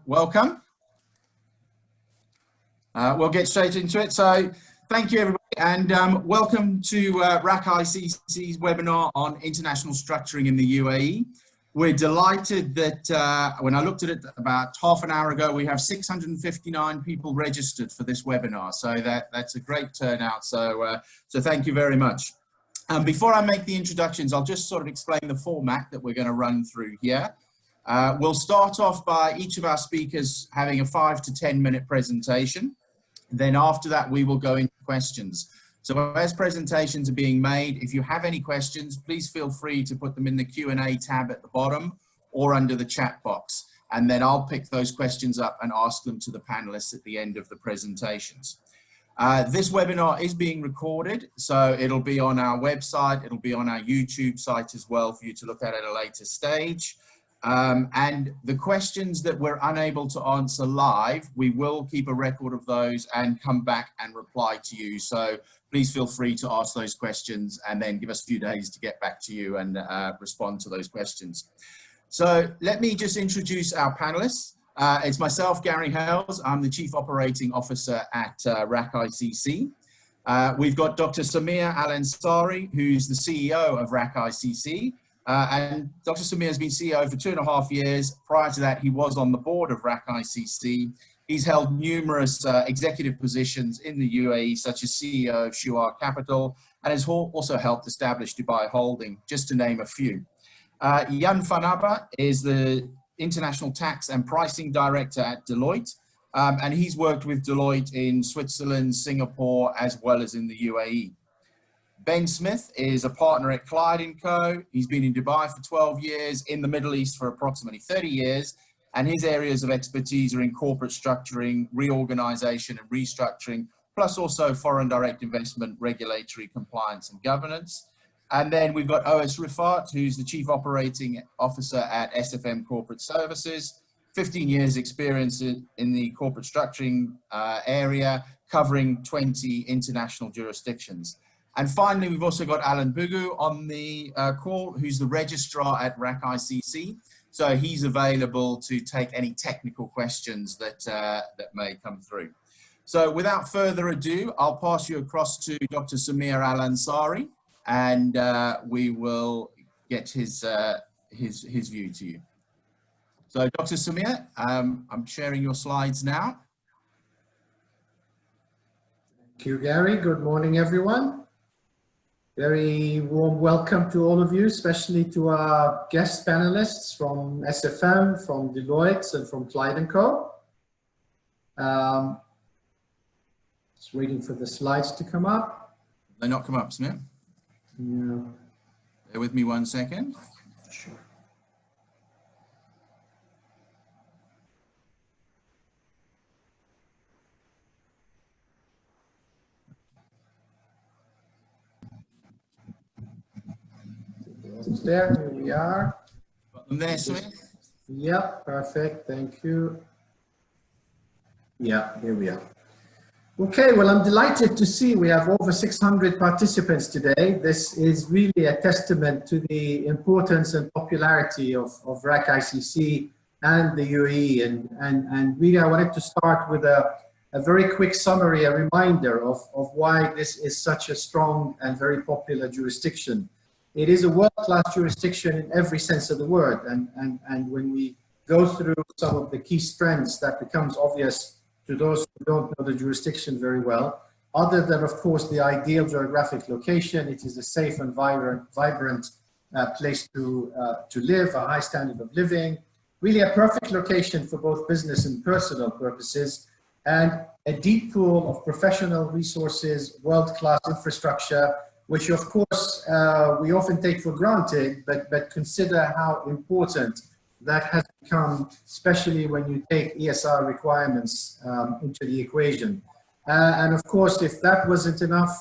Welcome. We'll get straight into it. So thank you, everybody, and welcome to RAKI's webinar on international structuring in the UAE. We're delighted that when I looked at it about half an hour ago, we have 659 people registered for this webinar. So that's a great turnout. So thank you very much. Before I make the introductions, I'll just sort of explain the format that we're going to run through here. We'll start off by each of our speakers having a 5 to 10 minute presentation. Then after that, we will go into questions. So as presentations are being made, if you have any questions, please feel free to put them in the Q&A tab at the bottom or under the chat box. And then I'll pick those questions up and ask them to the panelists at the end of the presentations. This webinar is being recorded, so it'll be on our website, it'll be on our YouTube site as well for you to look at a later stage. And the questions that we're unable to answer live, we will keep a record of those and come back and reply to you. So please feel free to ask those questions and then give us a few days to get back to you and respond to those questions. So let me just introduce our panelists. It's myself, Gary Hales. I'm the Chief Operating Officer at RAKI. We've got Dr. Samir Al-Ansari, who's the CEO of RAKI. And Dr. Samir has been CEO for 2.5 years. Prior to that, he was on the board of RAKI. He's held numerous executive positions in the UAE, such as CEO of Shuar Capital, and has also helped establish Dubai Holding, just to name a few. Jan van Abba is the International Tax and Pricing Director at Deloitte, and he's worked with Deloitte in Switzerland, Singapore, as well as in the UAE. Ben Smith is a partner at Clyde & Co. He's been in Dubai for 12 years, in the Middle East for approximately 30 years, and his areas of expertise are in corporate structuring, reorganization and restructuring, plus also foreign direct investment, regulatory compliance and governance. And then we've got Oas Rifat, who's the Chief Operating Officer at SFM Corporate Services, 15 years experience in the corporate structuring area, covering 20 international jurisdictions. And finally, we've also got Alan Bugu on the call, who's the registrar at RAKI. So he's available to take any technical questions that may come through. So without further ado, I'll pass you across to Dr. Samir Al-Ansari, and we will get his view to you. So Dr. Samir, I'm sharing your slides now. Thank you, Gary. Good morning, everyone. Very warm welcome to all of you, especially to our guest panelists from SFM, from Deloitte, and from Clyde & Co. Just waiting for the slides to come up. They not come up, Samir? No. Bear with me 1 second. Sure. There, here we are. Got them there, Samir? Yep, perfect, thank you. Yeah, here we are. Okay, well, I'm delighted to see we have over 600 participants today. This is really a testament to the importance and popularity of RAKI and the UAE. And really, I wanted to start with a very quick summary, a reminder of why this is such a strong and very popular jurisdiction. It is a world-class jurisdiction in every sense of the word. And when we go through some of the key strengths, that becomes obvious to those who don't know the jurisdiction very well. Other than, of course, the ideal geographic location, it is a safe and vibrant place to live, a high standard of living, really a perfect location for both business and personal purposes, and a deep pool of professional resources, world-class infrastructure, which of course we often take for granted, but consider how important that has become, especially when you take ESR requirements into the equation. And of course, if that wasn't enough,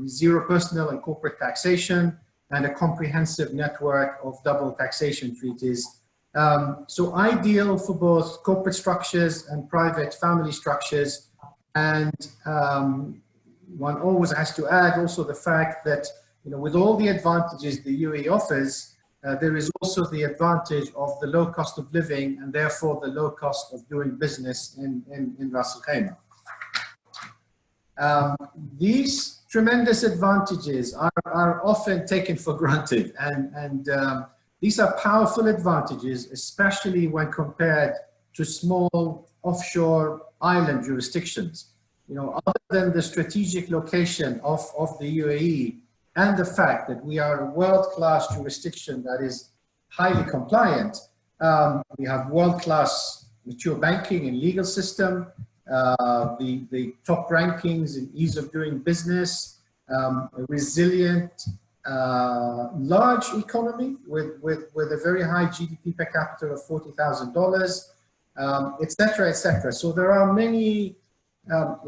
zero personal and corporate taxation and a comprehensive network of double taxation treaties. So ideal for both corporate structures and private family structures. And one always has to add also the fact that, you know, with all the advantages the UAE offers, there is also the advantage of the low cost of living and therefore the low cost of doing business in Ras Al Khaimah. These tremendous advantages are often taken for granted, and these are powerful advantages, especially when compared to small offshore island jurisdictions. You know, other than the strategic location of the UAE and the fact that we are a world-class jurisdiction that is highly compliant, we have world-class mature banking and legal system, the top rankings in ease of doing business, a resilient, large economy with a very high GDP per capita of $40,000, etc., etc. So there are many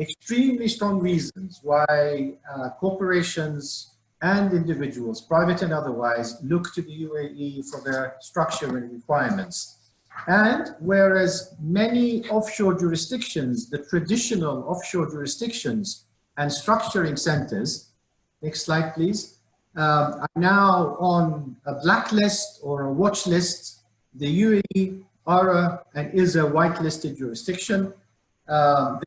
extremely strong reasons why corporations and individuals, private and otherwise, look to the UAE for their structure and requirements. And whereas many offshore jurisdictions, the traditional offshore jurisdictions and structuring centers, next slide please, are now on a blacklist or a watch list, the UAE is a whitelisted jurisdiction.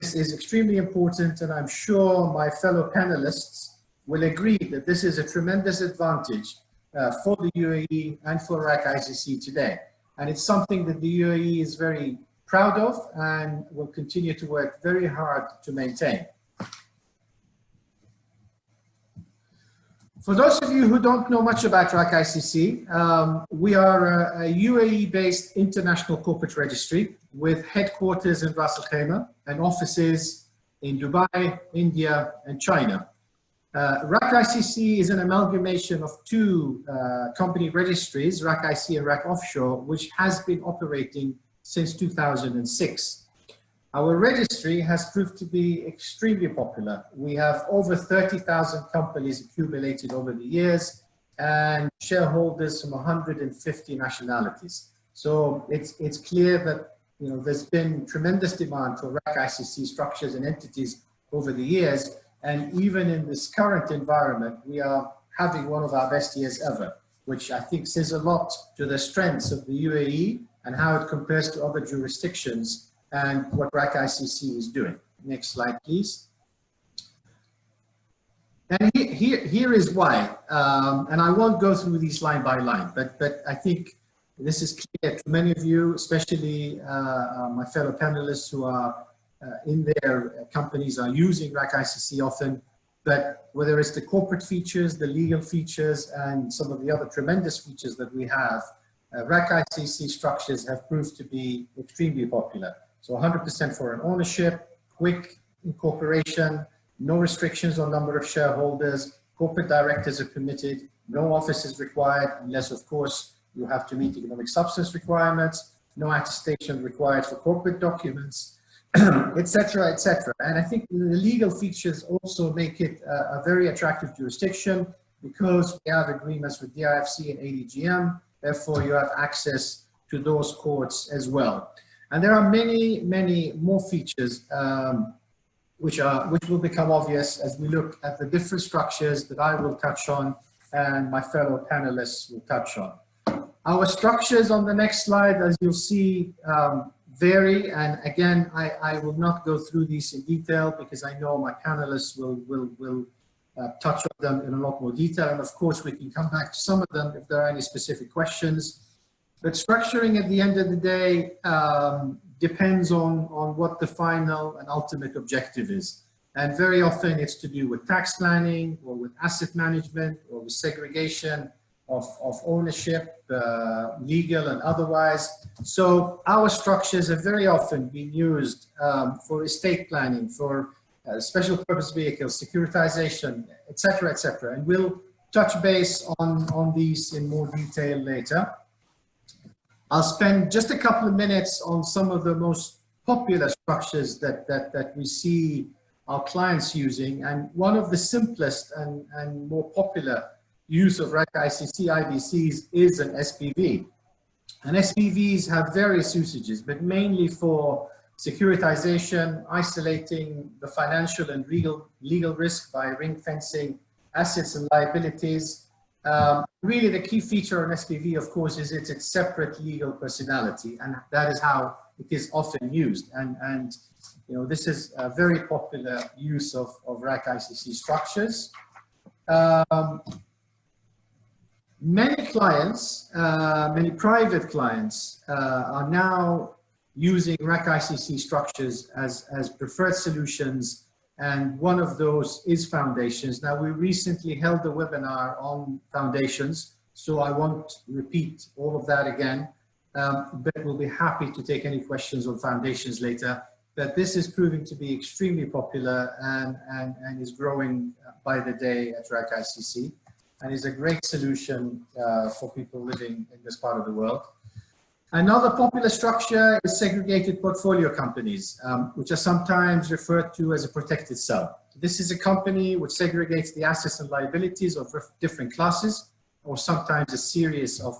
This is extremely important, and I'm sure my fellow panelists will agree that this is a tremendous advantage for the UAE and for RAK ICC today. And it's something that the UAE is very proud of and will continue to work very hard to maintain. For those of you who don't know much about RAK ICC, we are a UAE-based international corporate registry with headquarters in Ras Al Khaimah and offices in Dubai, India, and China. RAK ICC is an amalgamation of two company registries, RAK IC and RAK Offshore, which has been operating since 2006. Our registry has proved to be extremely popular. We have over 30,000 companies accumulated over the years and shareholders from 150 nationalities. So it's clear that there's been tremendous demand for RAK ICC structures and entities over the years. And even in this current environment, we are having one of our best years ever, which I think says a lot to the strengths of the UAE and how it compares to other jurisdictions and what RAK ICC is doing. Next slide, please. And here is why, and I won't go through these line by line, but I think this is clear to many of you, especially my fellow panelists who are in their companies are using RAK ICC often, but whether it's the corporate features, the legal features, and some of the other tremendous features that we have, RAK ICC structures have proved to be extremely popular. So 100% foreign ownership, quick incorporation, no restrictions on number of shareholders, corporate directors are permitted, no office is required, unless of course you have to meet economic substance requirements, no attestation required for corporate documents, etc., etc. And I think the legal features also make it a very attractive jurisdiction because we have agreements with DIFC and ADGM, therefore you have access to those courts as well. And there are many, many more features which will become obvious as we look at the different structures that I will touch on and my fellow panelists will touch on. Our structures on the next slide, as you'll see, vary, and again, I will not go through these in detail because I know my panelists will touch on them in a lot more detail, and of course we can come back to some of them if there are any specific questions. But structuring at the end of the day depends on what the final and ultimate objective is, and very often it's to do with tax planning or with asset management or with segregation of ownership, legal and otherwise. So our structures have very often been used for estate planning, for special purpose vehicles, securitization, etc., etc. And we'll touch base on these in more detail later. I'll spend just a couple of minutes on some of the most popular structures that we see our clients using. And one of the simplest and more popular use of RAK ICC IBCs is an SPV. And SPVs have various usages, but mainly for securitization, isolating the financial and legal risk by ring fencing assets and liabilities, really the key feature on SPV, of course, is its separate legal personality, and that is how it is often used. And you know, this is a very popular use of RAK ICC structures. Many clients, many private clients are now using RAK ICC structures as preferred solutions, and one of those is foundations. Now, we recently held a webinar on foundations, so I won't repeat all of that again, but we'll be happy to take any questions on foundations later. But this is proving to be extremely popular and is growing by the day at RAK ICC, and is a great solution for people living in this part of the world. Another popular structure is segregated portfolio companies, which are sometimes referred to as a protected sub. This is a company which segregates the assets and liabilities of different classes, or sometimes a series of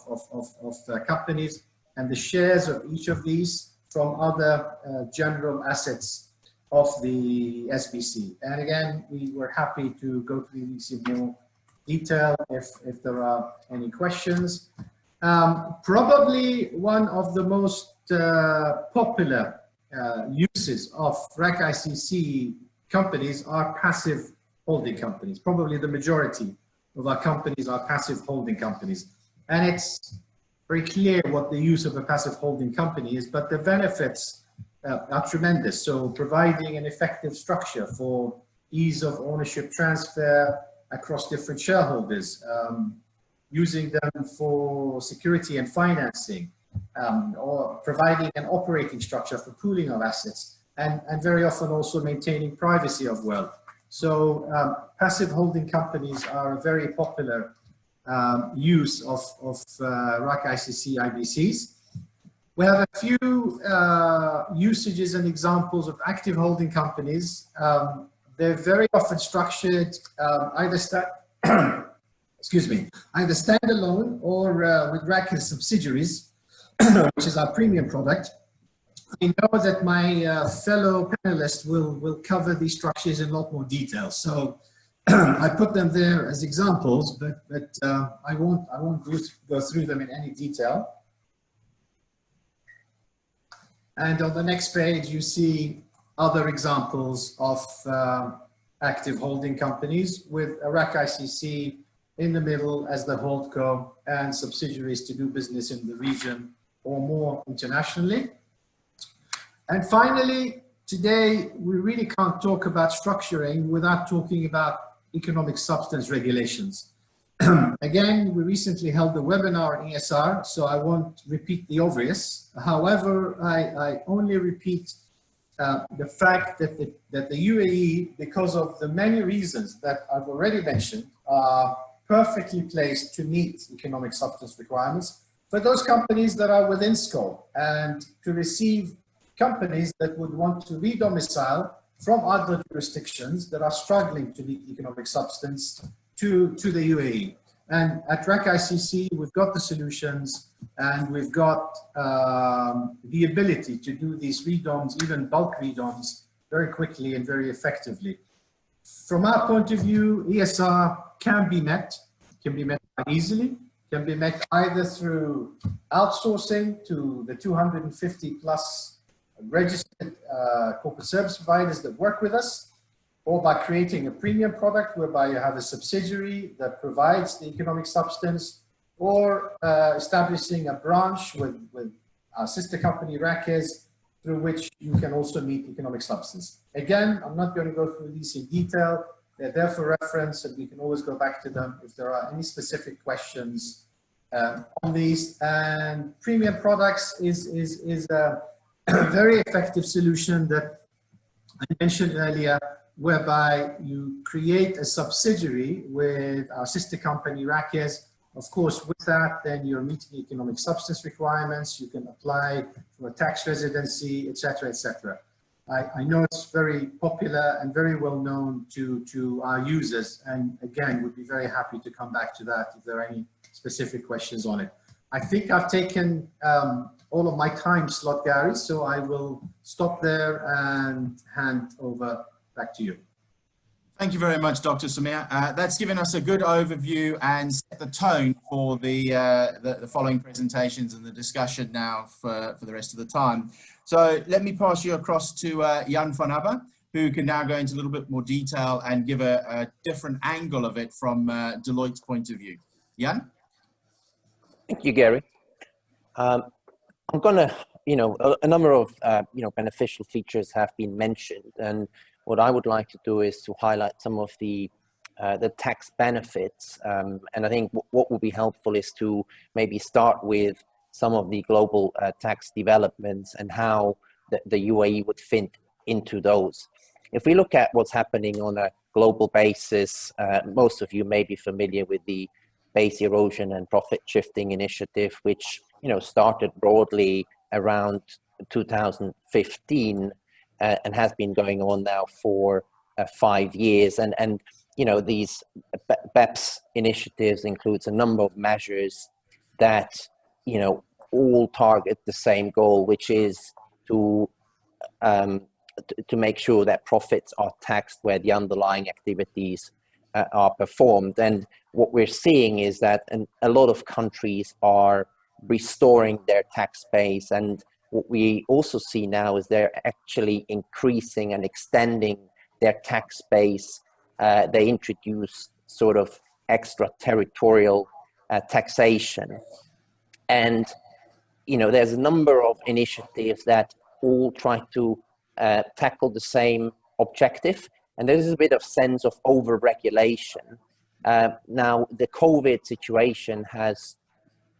companies, and the shares of each of these from other general assets of the SBC. And again, we were happy to go through these in more detail if there are any questions. Probably one of the most popular uses of RAK ICC companies are passive holding companies. Probably the majority of our companies are passive holding companies. And it's very clear what the use of a passive holding company is, but the benefits are tremendous. So providing an effective structure for ease of ownership transfer across different shareholders, using them for security and financing, or providing an operating structure for pooling of assets, and very often also maintaining privacy of wealth. So passive holding companies are a very popular use of RAK ICC IBCs. We have a few usages and examples of active holding companies. They're very often structured either either standalone or with RAK as subsidiaries, which is our premium product. I know that my fellow panelists will cover these structures in a lot more detail. So I put them there as examples, but I won't go through them in any detail. And on the next page, you see other examples of active holding companies with a RAK ICC in the middle as the holdco and subsidiaries to do business in the region or more internationally. And finally, today, we really can't talk about structuring without talking about economic substance regulations. Again, we recently held a webinar on ESR, so I won't repeat the obvious. However, I only repeat the fact that the UAE, because of the many reasons that I've already mentioned, are perfectly placed to meet economic substance requirements for those companies that are within scope, and to receive companies that would want to re-domicile from other jurisdictions that are struggling to meet economic substance to the UAE. And at RAK ICC, we've got the solutions, and we've got the ability to do these redoms, even bulk redoms, very quickly and very effectively. From our point of view, ESR can be met quite easily, can be met either through outsourcing to the 250 plus registered corporate service providers that work with us, or by creating a premium product whereby you have a subsidiary that provides the economic substance, or establishing a branch with our sister company RAKIs, through which you can also meet economic substance. Again, I'm not going to go through these in detail. They're there for reference, and we can always go back to them if there are any specific questions on these. And premium products is a very effective solution that I mentioned earlier, whereby you create a subsidiary with our sister company RAKIs. Of course, with that, then you're meeting economic substance requirements. You can apply for a tax residency, etc., etc. I know it's very popular and very well known to our users, and again, we'd be very happy to come back to that if there are any specific questions on it. I think I've taken all of my time slot, Gary, so I will stop there and hand over back to you. Thank you very much, Dr. Samir. That's given us a good overview and set the tone for the following presentations and the discussion now for the rest of the time. So let me pass you across to Jan van Abbe, who can now go into a little bit more detail and give a different angle of it from Deloitte's point of view. Jan? Thank you, Gary. I'm going to, a number of, beneficial features have been mentioned, and what I would like to do is to highlight some of the tax benefits. And I think what will be helpful is to maybe start with some of the global tax developments and how the UAE would fit into those. If we look at what's happening on a global basis, most of you may be familiar with the base erosion and profit shifting initiative, which started broadly around 2015 and has been going on now for 5 years. And these BEPS initiatives includes a number of measures that all target the same goal, which is to make sure that profits are taxed where the underlying activities are performed. And what we're seeing is that a lot of countries are restoring their tax base, and what we also see now is they're actually increasing and extending their tax base. They introduce sort of extraterritorial taxation, and there's a number of initiatives that all try to tackle the same objective, and there's a bit of sense of over-regulation. Now, the COVID situation has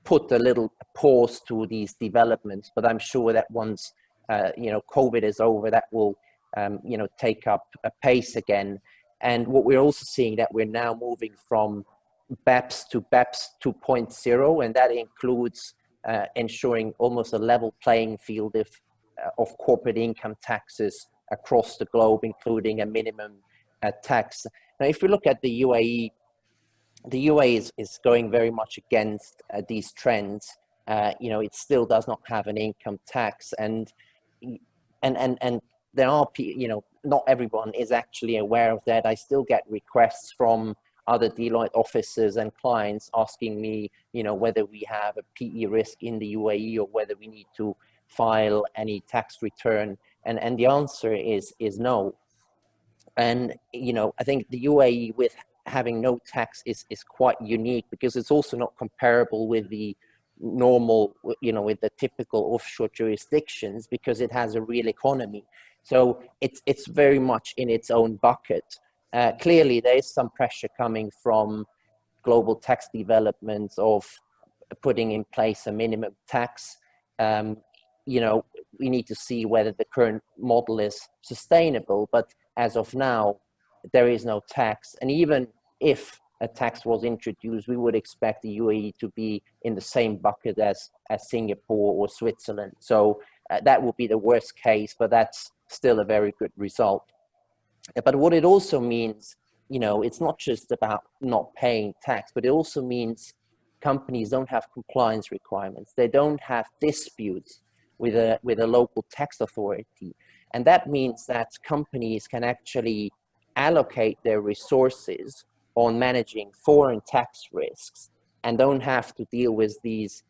put a little pause to these developments, but I'm sure that once COVID is over, that will take up a pace again. And what we're also seeing, that we're now moving from BEPS to BEPS 2.0, and that includes ensuring almost a level playing field of corporate income taxes across the globe, including a minimum tax. Now, if we look at the UAE is going very much against these trends. It still does not have an income tax, and there are, not everyone is actually aware of that. I still get requests from other Deloitte officers and clients asking me, whether we have a PE risk in the UAE or whether we need to file any tax return, and the answer is no. And I think the UAE with having no tax is quite unique, because it's also not comparable with the normal, with the typical offshore jurisdictions, because it has a real economy. So it's very much in its own bucket. Clearly, there is some pressure coming from global tax developments of putting in place a minimum tax. We need to see whether the current model is sustainable, but as of now, there is no tax. And even if a tax was introduced, we would expect the UAE to be in the same bucket as Singapore or Switzerland. So that would be the worst case, but that's still a very good result. But what it also means, it's not just about not paying tax, but it also means companies don't have compliance requirements. They don't have disputes with a local tax authority. And that means that companies can actually allocate their resources on managing foreign tax risks and don't have to deal with these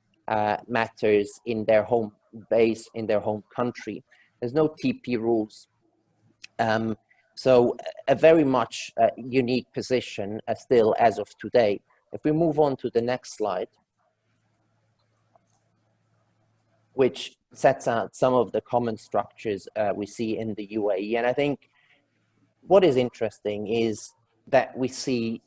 matters in their home base, in their home country. There's no TP rules. So a very much unique position still as of today. If we move on to the next slide, which sets out some of the common structures we see in the UAE. And I think what is interesting is that we see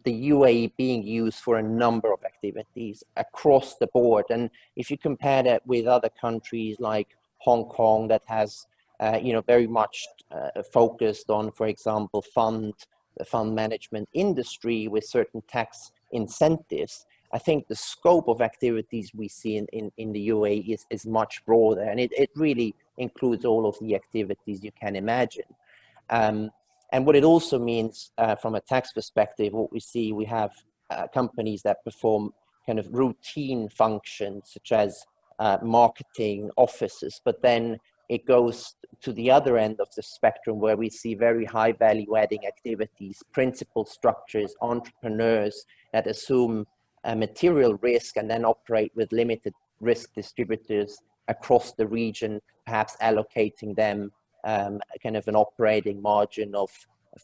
the UAE being used for a number of activities across the board. And if you compare that with other countries like Hong Kong, that has very much focused on, for example, the fund management industry with certain tax incentives, I think the scope of activities we see in the UAE is much broader, and it really includes all of the activities you can imagine. And what it also means from a tax perspective, what we see, we have companies that perform kind of routine functions such as marketing offices, but then it goes to the other end of the spectrum where we see very high value adding activities, principal structures, entrepreneurs that assume a material risk and then operate with limited risk distributors across the region, perhaps allocating them kind of an operating margin of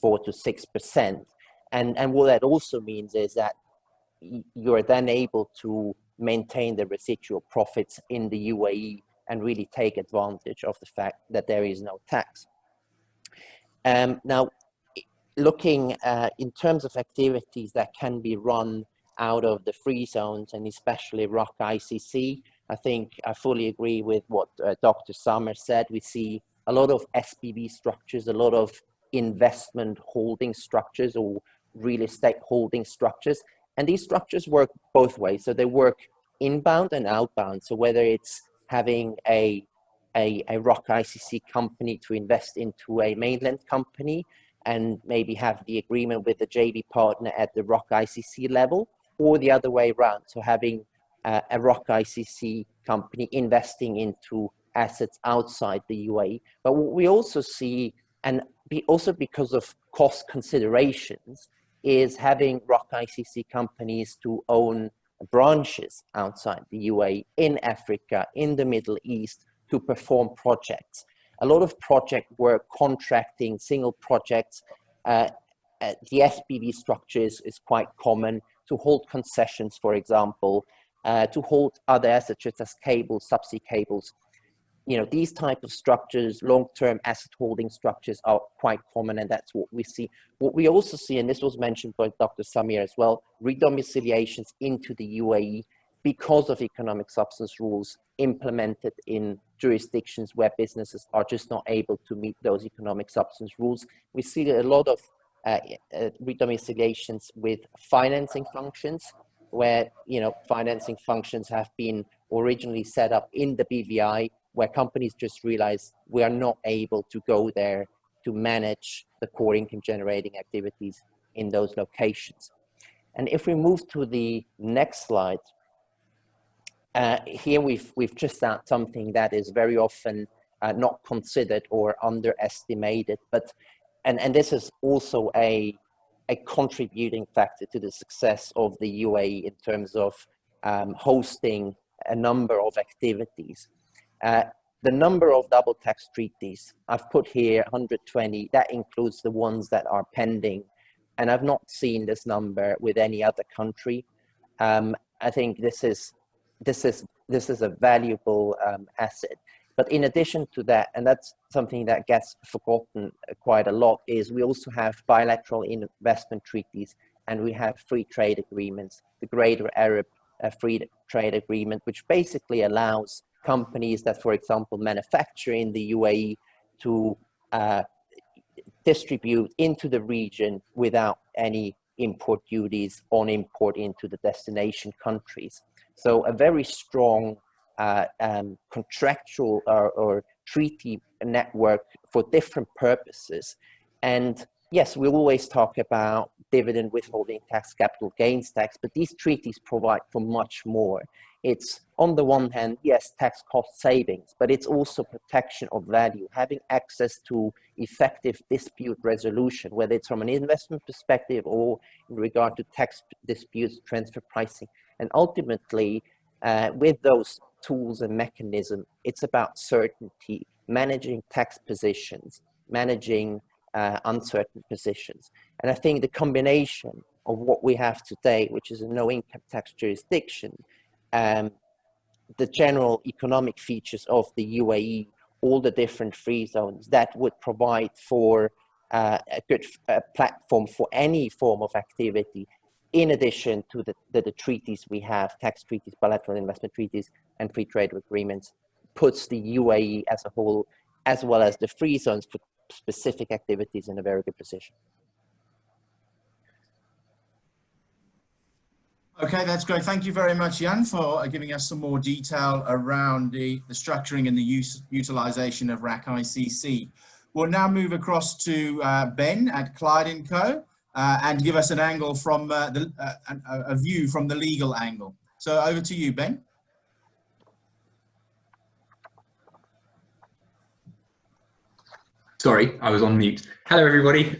4 to 6%. And what that also means is that you're then able to maintain the residual profits in the UAE and really take advantage of the fact that there is no tax. Now, looking in terms of activities that can be run out of the free zones, and especially RAKI ICC, I think I fully agree with what Dr. Samir said. We see a lot of SPV structures, a lot of investment holding structures or real estate holding structures. And these structures work both ways. So they work inbound and outbound. So whether it's having a RAKI ICC company to invest into a mainland company and maybe have the agreement with the JV partner at the RAKI ICC level, or the other way around. So having a RAKI ICC company investing into assets outside the UAE. But what we also see, and also because of cost considerations, is having RAKI ICC companies to own branches outside the UAE, in Africa, in the Middle East, to perform projects. A lot of project work, contracting, single projects, the SPV structures is quite common, to hold concessions, for example, to hold other assets such as cables, subsea cables. You know, these type of structures, long-term asset holding structures, are quite common, and that's what we see. What we also see, and this was mentioned by Dr. Samir as well, redomiciliations into the UAE because of economic substance rules implemented in jurisdictions where businesses are just not able to meet those economic substance rules. We see a lot of redomiciliations with financing functions, where, you know, financing functions have been originally set up in the BVI, where companies just realize we are not able to go there to manage the core income generating activities in those locations. And if we move to the next slide, here we've just found something that is very often not considered or underestimated, but and this is also a contributing factor to the success of the UAE in terms of hosting a number of activities. The number of double tax treaties, I've put here 120, that includes the ones that are pending, and I've not seen this number with any other country. I think this is a valuable asset. But in addition to that, and that's something that gets forgotten quite a lot, is we also have bilateral investment treaties, and we have free trade agreements, the Greater Arab Free Trade Agreement, which basically allows companies that, for example, manufacture in the UAE to distribute into the region without any import duties on import into the destination countries. So a very strong contractual or treaty network for different purposes. And yes, we always talk about dividend withholding tax, capital gains tax, but these treaties provide for much more. It's, on the one hand, yes, tax cost savings, but it's also protection of value, having access to effective dispute resolution, whether it's from an investment perspective or in regard to tax disputes, transfer pricing. And ultimately, with those tools and mechanisms, it's about certainty, managing tax positions, managing uncertain positions. And I think the combination of what we have today, which is a no income tax jurisdiction, the general economic features of the UAE, all the different free zones, that would provide for a good platform for any form of activity, in addition to the treaties we have, tax treaties, bilateral investment treaties, and free trade agreements, puts the UAE as a whole, as well as the free zones for specific activities, in a very good position. Okay, that's great. Thank you very much, Jan, for giving us some more detail around the structuring and the utilization of RAKI ICC. We'll now move across to Ben at Clyde & Co. And give us an angle from a view from the legal angle. So over to you, Ben. Sorry, I was on mute. Hello, everybody.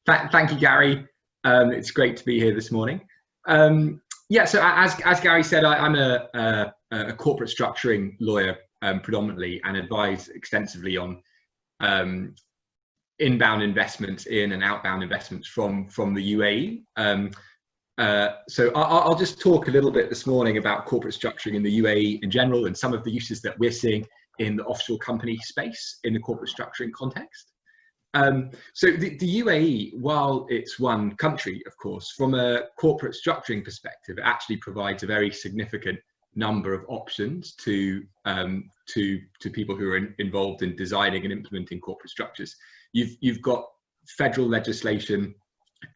Thank you, Gary. It's great to be here this morning. Yeah, so as Gary said, I'm a corporate structuring lawyer predominantly, and advise extensively on inbound investments in and outbound investments from the UAE. So I'll just talk a little bit this morning about corporate structuring in the UAE in general and some of the uses that we're seeing in the offshore company space in the corporate structuring context. So the UAE, while it's one country, of course, from a corporate structuring perspective, it actually provides a very significant number of options to people who are involved in designing and implementing corporate structures. You've got federal legislation,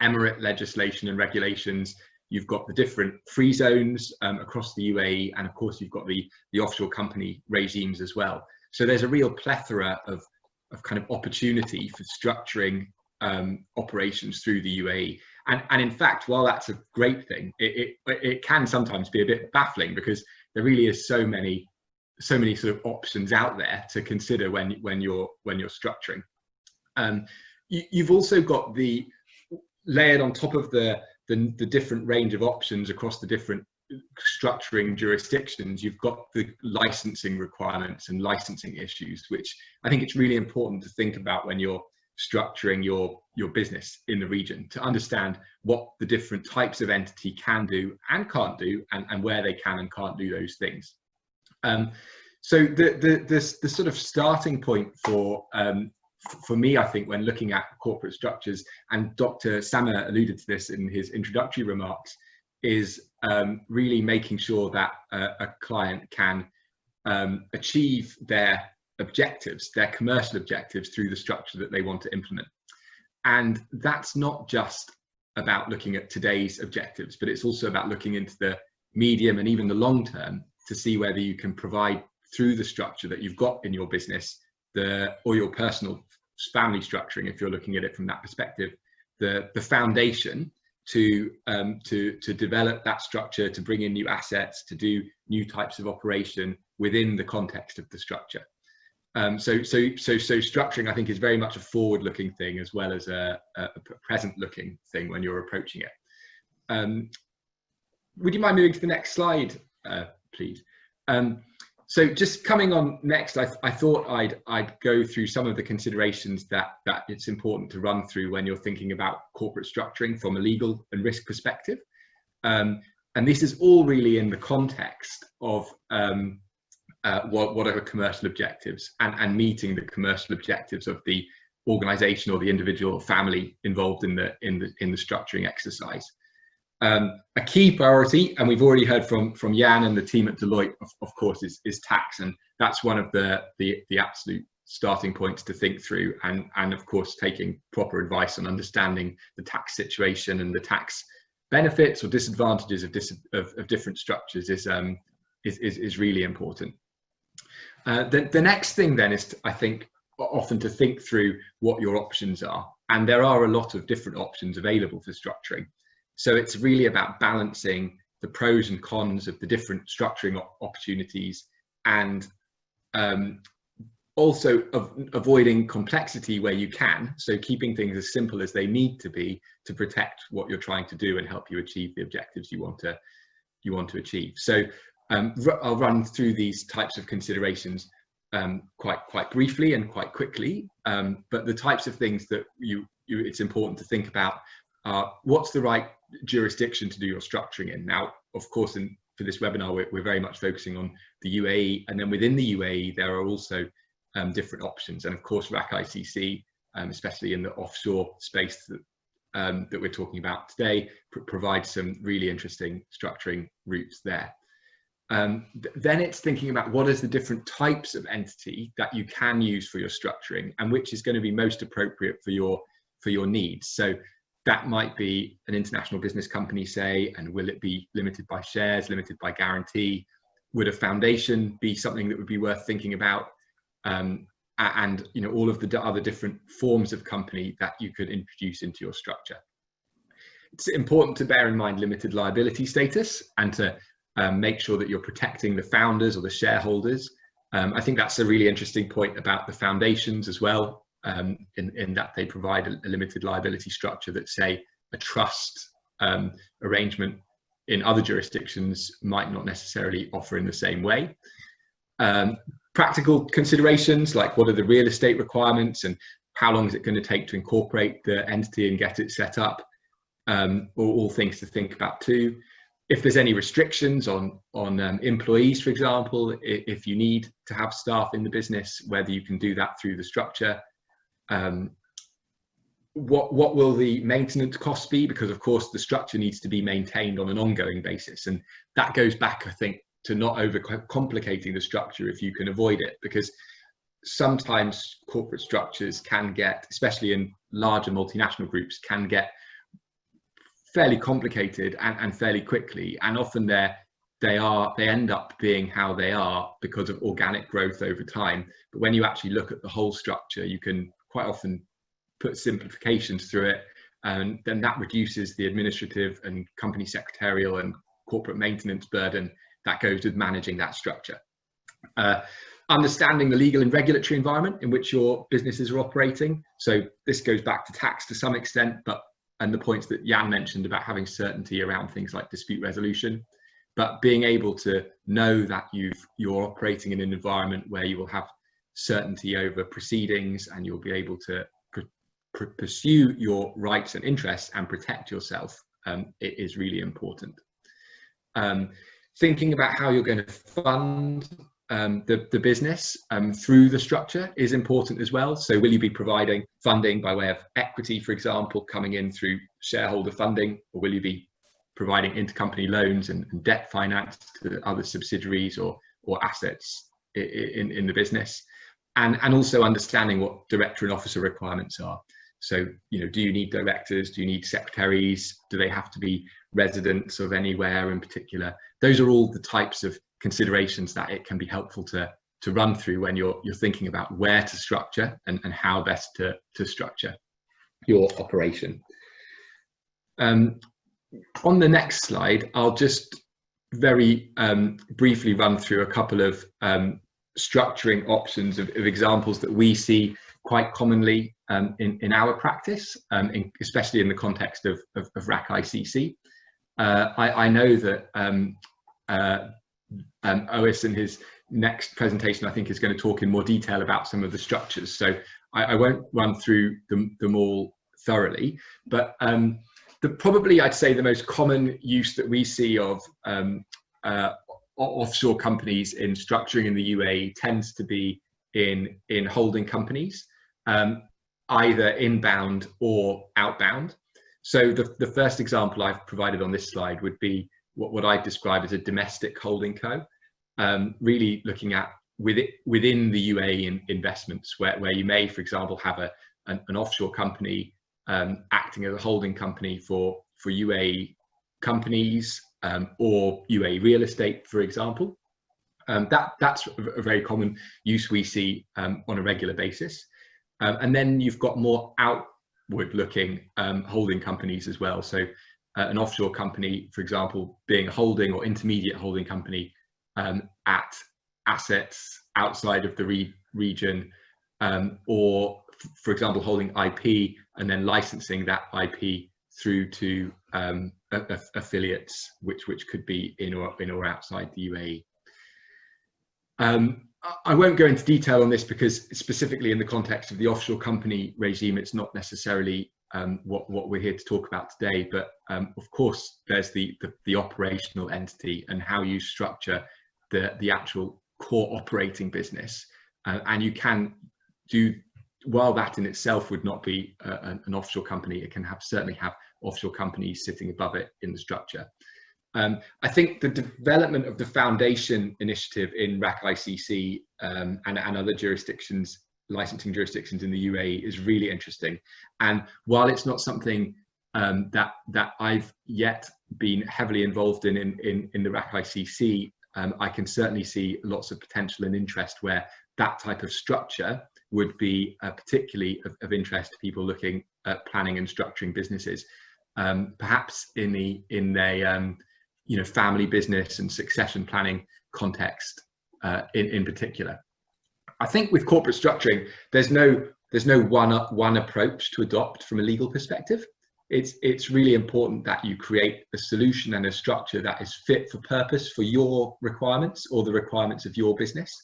emirate legislation and regulations. You've got the different free zones across the UAE, and of course you've got the offshore company regimes as well. So there's a real plethora of kind of opportunity for structuring operations through the UAE. And in fact, while that's a great thing, it can sometimes be a bit baffling, because there really is so many sort of options out there to consider when you're structuring. You've also got the layered on top of the different range of options across the different structuring jurisdictions. You've got the licensing requirements and licensing issues, which I think it's really important to think about when you're structuring your business in the region, to understand what the different types of entity can do and can't do, and where they can and can't do those things. So the sort of starting point for me, I think, when looking at corporate structures, and Dr. Samar alluded to this in his introductory remarks, is really making sure that a client can achieve their objectives, their commercial objectives, through the structure that they want to implement. And that's not just about looking at today's objectives, but it's also about looking into the medium and even the long term to see whether you can provide, through the structure that you've got in your business, or your personal family structuring, if you're looking at it from that perspective, the foundation to develop that structure, to bring in new assets, to do new types of operation within the context of the structure. So structuring, I think, is very much a forward-looking thing as well as a present-looking thing when you're approaching it. Would you mind moving to the next slide, please? So just coming on next, I thought I'd go through some of the considerations that it's important to run through when you're thinking about corporate structuring from a legal and risk perspective. And this is all really in the context of what are commercial objectives, and meeting the commercial objectives of the organization or the individual or family involved in the structuring exercise. A key priority, and we've already heard from Jan and the team at Deloitte, of course, is tax, and that's one of the absolute starting points to think through, and of course taking proper advice on understanding the tax situation and the tax benefits or disadvantages of different structures is really important. The next thing then is, I think, often to think through what your options are, and there are a lot of different options available for structuring. So it's really about balancing the pros and cons of the different structuring opportunities, and also avoiding complexity where you can. So keeping things as simple as they need to be to protect what you're trying to do and help you achieve the objectives you want to achieve. So I'll run through these types of considerations quite briefly and quite quickly. But the types of things that it's important to think about are, what's the right jurisdiction to do your structuring in? Now, of course, for this webinar, we're very much focusing on the UAE, and then within the UAE, there are also different options. And of course, RAKI, especially in the offshore space that we're talking about today, provides some really interesting structuring routes there. Then it's thinking about what is the different types of entity that you can use for your structuring, and which is going to be most appropriate for your needs. So that might be an international business company, say, and will it be limited by shares, limited by guarantee? Would a foundation be something that would be worth thinking about? And all of the other different forms of company that you could introduce into your structure. It's important to bear in mind limited liability status, and to make sure that you're protecting the founders or the shareholders. I think that's a really interesting point about the foundations as well. in that they provide a limited liability structure that, say, a trust arrangement in other jurisdictions might not necessarily offer in the same way. Practical considerations like what are the real estate requirements and how long is it going to take to incorporate the entity and get it set up, all things to think about too. If there's any restrictions on employees, for example, if you need to have staff in the business, whether you can do that through the structure. What will the maintenance costs be? Because of course the structure needs to be maintained on an ongoing basis, and that goes back, I think, to not overcomplicating the structure if you can avoid it, because sometimes corporate structures can get, especially in larger multinational groups, can get fairly complicated and fairly quickly, and often they end up being how they are because of organic growth over time. But when you actually look at the whole structure, you can quite often put simplifications through it, and then that reduces the administrative and company secretarial and corporate maintenance burden that goes with managing that structure. Understanding the legal and regulatory environment in which your businesses are operating. So this goes back to tax to some extent, and the points that Jan mentioned about having certainty around things like dispute resolution, but being able to know that you're operating in an environment where you will have certainty over proceedings and you'll be able to pursue your rights and interests and protect yourself, it is really important. Thinking about how you're going to fund the business through the structure is important as well. So will you be providing funding by way of equity, for example, coming in through shareholder funding, or will you be providing intercompany loans and debt finance to other subsidiaries or assets in the business? And also understanding what director and officer requirements are. So, do you need directors? Do you need secretaries? Do they have to be residents of anywhere in particular? Those are all the types of considerations that it can be helpful to run through when you're thinking about where to structure and how best to structure your operation. On the next slide, I'll just very briefly run through a couple of structuring options of examples that we see quite commonly in our practice, especially in the context of RAKI. I know that Ois in his next presentation, I think, is going to talk in more detail about some of the structures. So I won't run through them all thoroughly, but probably I'd say the most common use that we see of offshore companies in structuring in the UAE tends to be in holding companies, either inbound or outbound. So the first example I've provided on this slide would be what I describe as a domestic holding co, really looking at within the UAE investments, where you may, for example, have an offshore company acting as a holding company for UAE companies or UAE real estate, for example. That's a very common use we see on a regular basis. And then you've got more outward looking holding companies as well. So an offshore company, for example, being a holding or intermediate holding company at assets outside of the region, or for example, holding IP and then licensing that IP through to affiliates, which could be in or outside the UAE. I won't go into detail on this because specifically in the context of the offshore company regime, it's not necessarily what we're here to talk about today, but of course there's the operational entity and how you structure the actual core operating business, and you can do, while that in itself would not be an offshore company, it can certainly have offshore companies sitting above it in the structure. I think the development of the foundation initiative in RAKI and other jurisdictions, licensing jurisdictions in the UAE, is really interesting. And while it's not something that I've yet been heavily involved in the RAKI, I can certainly see lots of potential and interest where that type of structure would be particularly of interest to people looking at planning and structuring businesses, perhaps in a family business and succession planning context in particular. I think with corporate structuring, there's no there's no one approach to adopt from a legal perspective. It's really important that you create a solution and a structure that is fit for purpose for your requirements or the requirements of your business.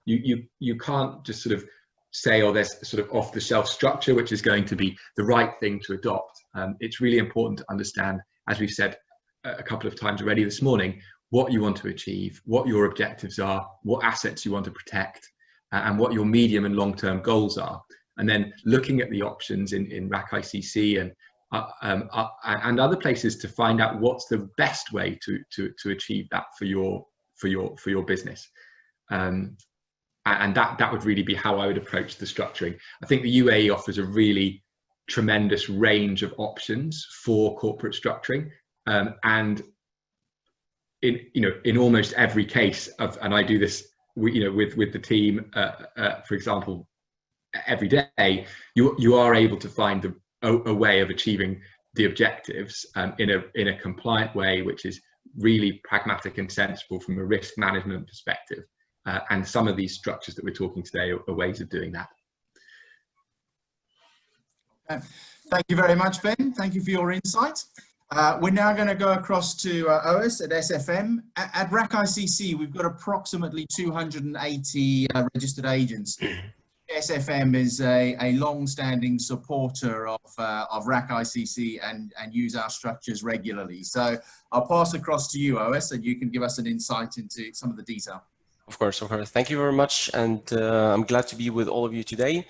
You can't just sort of say, oh, there's sort of off-the-shelf structure which is going to be the right thing to adopt. It's really important to understand, as we've said a couple of times already this morning, what you want to achieve, what your objectives are, what assets you want to protect, and what your medium and long-term goals are. And then looking at the options in RAKI CC and other places to find out what's the best way to achieve that for your business. And that would really be how I would approach the structuring. I think the UAE offers a really tremendous range of options for corporate structuring, and in almost every case and I do this with the team, for example, every day, you are able to find a way of achieving the objectives in a compliant way, which is really pragmatic and sensible from a risk management perspective. And some of these structures that we're talking today are ways of doing that. Thank you very much, Ben. Thank you for your insight. We're now going to go across to OS at SFM. At RAKI CC, we've got approximately 280 registered agents. SFM is a long-standing supporter of RAKI CC and use our structures regularly. So I'll pass across to you, OS, and you can give us an insight into some of the detail. Of course. Thank you very much, and I'm glad to be with all of you today.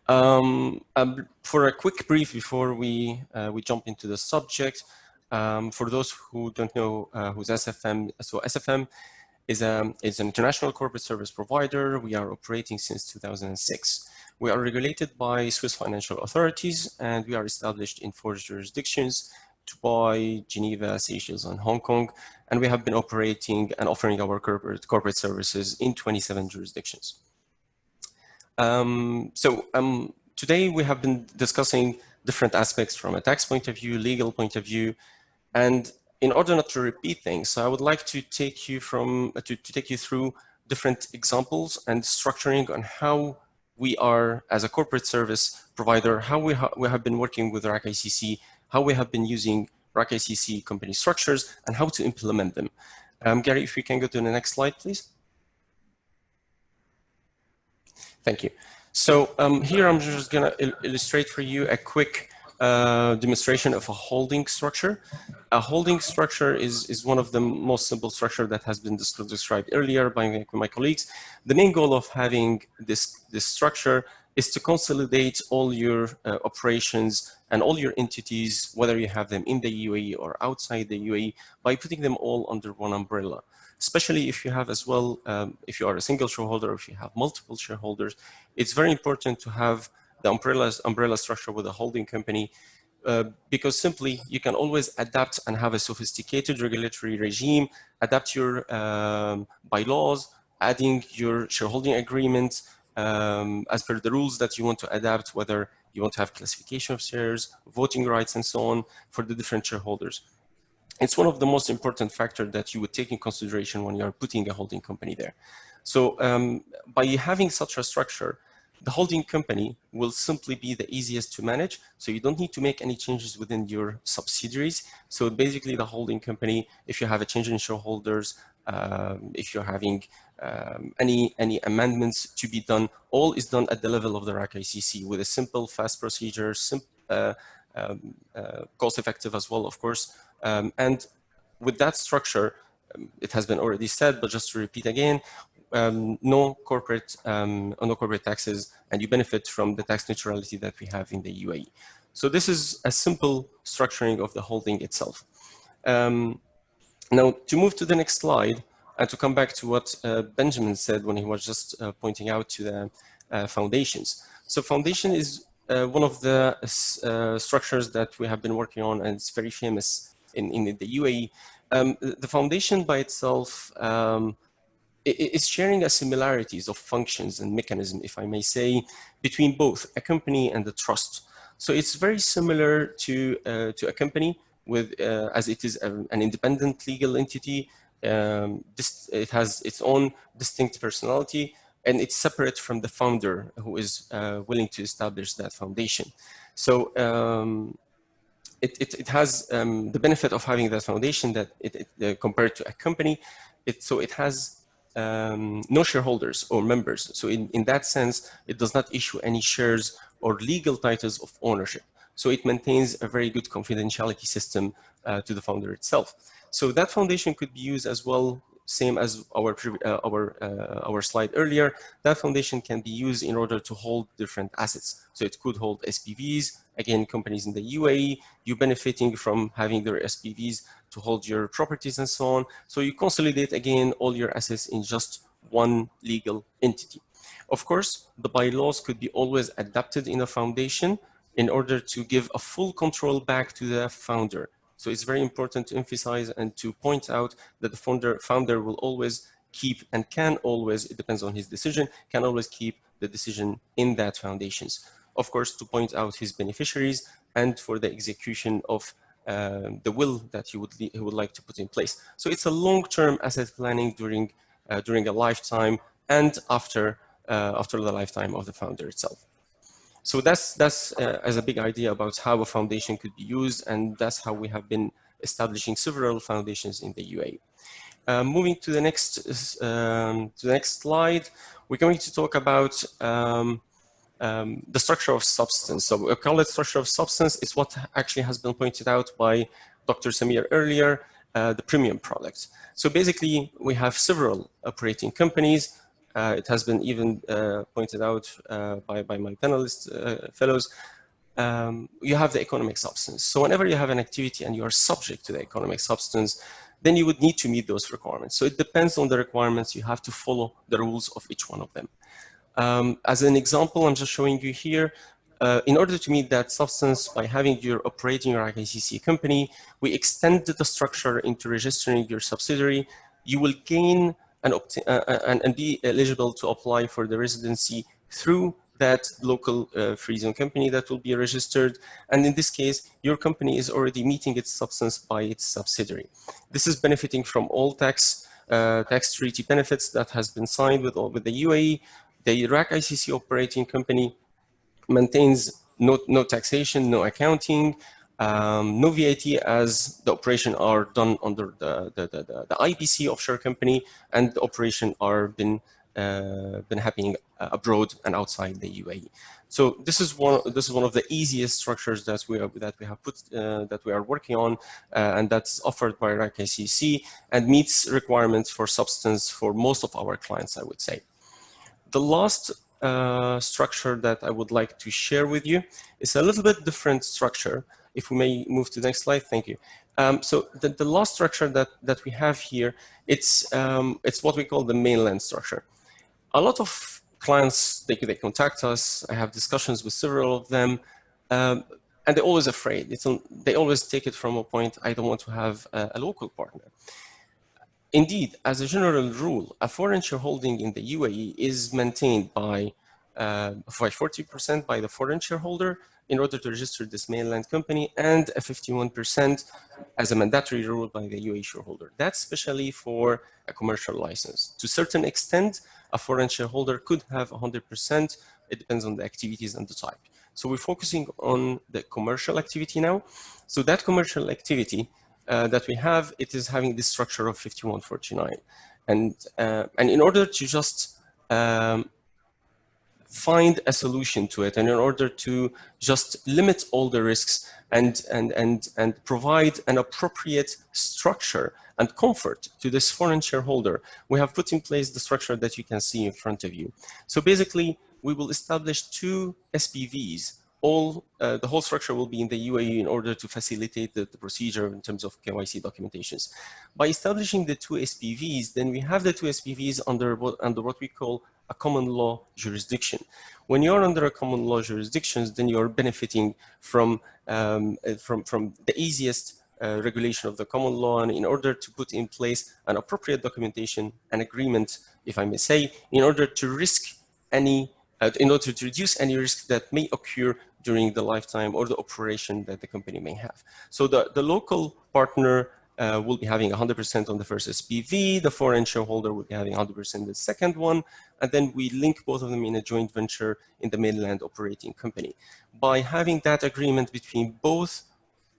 For a quick brief before we jump into the subject, for those who don't know who's SFM, so SFM is an international corporate service provider. We are operating since 2006. We are regulated by Swiss financial authorities, and we are established in 4 jurisdictions: Dubai, Geneva, Seychelles, and Hong Kong. And we have been operating and offering our corporate services in 27 jurisdictions. Today we have been discussing different aspects from a tax point of view, legal point of view, and in order not to repeat things, I would like to take you through different examples and structuring on how we are, as a corporate service provider, how we have been working with RAKI CC, how we have been using RAKI CC company structures, and how to implement them. Gary, if we can go to the next slide, please. Thank you. So here I'm just going to illustrate for you a quick demonstration of a holding structure. A holding structure is one of the most simple structure that has been described earlier by my colleagues. The main goal of having this structure is to consolidate all your operations and all your entities, whether you have them in the UAE or outside the UAE, by putting them all under one umbrella. Especially if you have as well, if you are a single shareholder, or if you have multiple shareholders, it's very important to have the umbrella structure with a holding company, because simply you can always adapt and have a sophisticated regulatory regime, adapt your bylaws, adding your shareholding agreements as per the rules that you want to adapt, whether you want to have classification of shares, voting rights, and so on for the different shareholders. It's one of the most important factors that you would take in consideration when you are putting a holding company there. So by having such a structure, the holding company will simply be the easiest to manage. So you don't need to make any changes within your subsidiaries. So basically the holding company, if you have a change in shareholders, if you're having any amendments to be done, all is done at the level of the RAKI CC with a simple, fast procedure, cost-effective as well, of course. And with that structure, it has been already said, but just to repeat again, no corporate taxes, and you benefit from the tax neutrality that we have in the UAE. So this is a simple structuring of the holding itself. Now, to move to the next slide, and to come back to what Benjamin said when he was just pointing out to the foundations. So foundation is one of the structures that we have been working on, and it's very famous in the UAE. The foundation by itself is sharing similarities of functions and mechanism, if I may say, between both a company and a trust. So it's very similar to a company with, as it is an independent legal entity. It has its own distinct personality, and it's separate from the founder who is willing to establish that foundation. So it has the benefit of having that foundation that compared to a company, it has no shareholders or members. So in that sense, it does not issue any shares or legal titles of ownership. So it maintains a very good confidentiality system to the founder itself. So that foundation could be used as well, same as our slide earlier. That foundation can be used in order to hold different assets. So it could hold SPVs, again, companies in the UAE, you benefiting from having their SPVs to hold your properties and so on. So you consolidate again all your assets in just one legal entity. Of course, the bylaws could be always adapted in a foundation in order to give a full control back to the founder. So it's very important to emphasize and to point out that the founder will always keep and can always, it depends on his decision, can always keep the decision in that foundations. Of course, to point out his beneficiaries and for the execution of the will that he would like to put in place. So it's a long-term asset planning during a lifetime and after the lifetime of the founder itself. So that's as a big idea about how a foundation could be used, and that's how we have been establishing several foundations in the UAE. Moving to the next slide, we're going to talk about the structure of substance. So we call it structure of substance. It's what actually has been pointed out by Dr. Samir earlier, the premium product. So basically, we have several operating companies. It has been even pointed out by my panelist fellows. You have the economic substance. So whenever you have an activity and you are subject to the economic substance, then you would need to meet those requirements. So it depends on the requirements. You have to follow the rules of each one of them. As an example, I'm just showing you here, in order to meet that substance by having your operating RAKI company, we extended the structure into registering your subsidiary. You will gain and be eligible to apply for the residency through that local free zone company that will be registered. And in this case, your company is already meeting its substance by its subsidiary. This is benefiting from all tax treaty benefits that has been signed with the UAE. The RAKI operating company maintains no taxation, no accounting, no VAT, as the operation are done under the IBC offshore company, and the operation are been happening abroad and outside the UAE. So this is one of the easiest structures that we are working on, and that's offered by RAKI and meets requirements for substance for most of our clients, I would say. The last structure that I would like to share with you is a little bit different structure. If we may move to the next slide, thank you. So the last structure that we have here, it's what we call the mainland structure. A lot of clients, they contact us. I have discussions with several of them, and they're always afraid. They always take it from a point, I don't want to have a local partner. Indeed, as a general rule, a foreign shareholding in the UAE is maintained by 40% by the foreign shareholder in order to register this mainland company, and a 51% as a mandatory rule by the UAE shareholder. That's especially for a commercial license. To a certain extent, a foreign shareholder could have 100%. It depends on the activities and the type. So we're focusing on the commercial activity now. So that commercial activity that we have, it is having this structure of 5149. And in order to just find a solution to it, and in order to just limit all the risks and provide an appropriate structure and comfort to this foreign shareholder, we have put in place the structure that you can see in front of you. So basically, we will establish 2 SPVs. The whole structure will be in the UAE in order to facilitate the procedure in terms of KYC documentations. By establishing the 2 SPVs, then we have the 2 SPVs under what we call a common law jurisdiction. When you're under a common law jurisdiction, then you're benefiting from the easiest regulation of the common law, and in order to put in place an appropriate documentation and agreement, if I may say, in order to reduce any risk that may occur during the lifetime or the operation that the company may have. So the local partner will be having 100% on the first SPV, the foreign shareholder will be having 100% in the second one, and then we link both of them in a joint venture in the mainland operating company. By having that agreement between both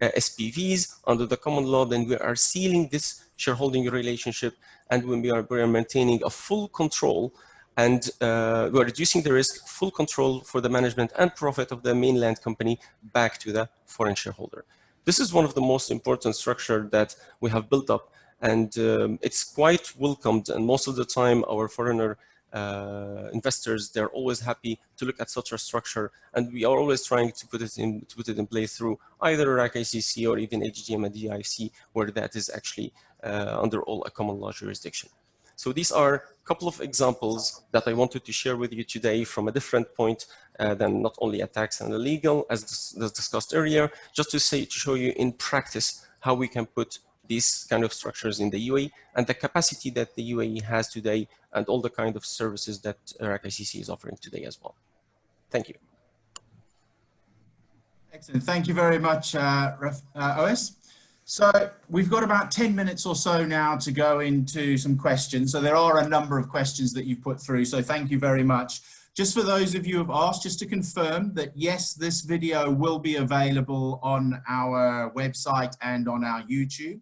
SPVs under the common law, then we are sealing this shareholding relationship, and when we are maintaining a full control, and we're reducing the risk, full control for the management and profit of the mainland company back to the foreign shareholder. This is one of the most important structure that we have built up, and it's quite welcomed. And most of the time, our foreigner investors, they're always happy to look at such a structure, and we are always trying to put it in place through either RAKI or even AGGM and DIC, where that is actually under all a common law jurisdiction. So these are a couple of examples that I wanted to share with you today from a different point than not only a tax and a legal, as discussed earlier, just to show you in practice how we can put these kind of structures in the UAE and the capacity that the UAE has today and all the kind of services that RAKI is offering today as well. Thank you. Excellent. Thank you very much, OS. So we've got about 10 minutes or so now to go into some questions. So there are a number of questions that you've put through. So thank you very much. Just for those of you who have asked, just to confirm that yes, this video will be available on our website and on our YouTube.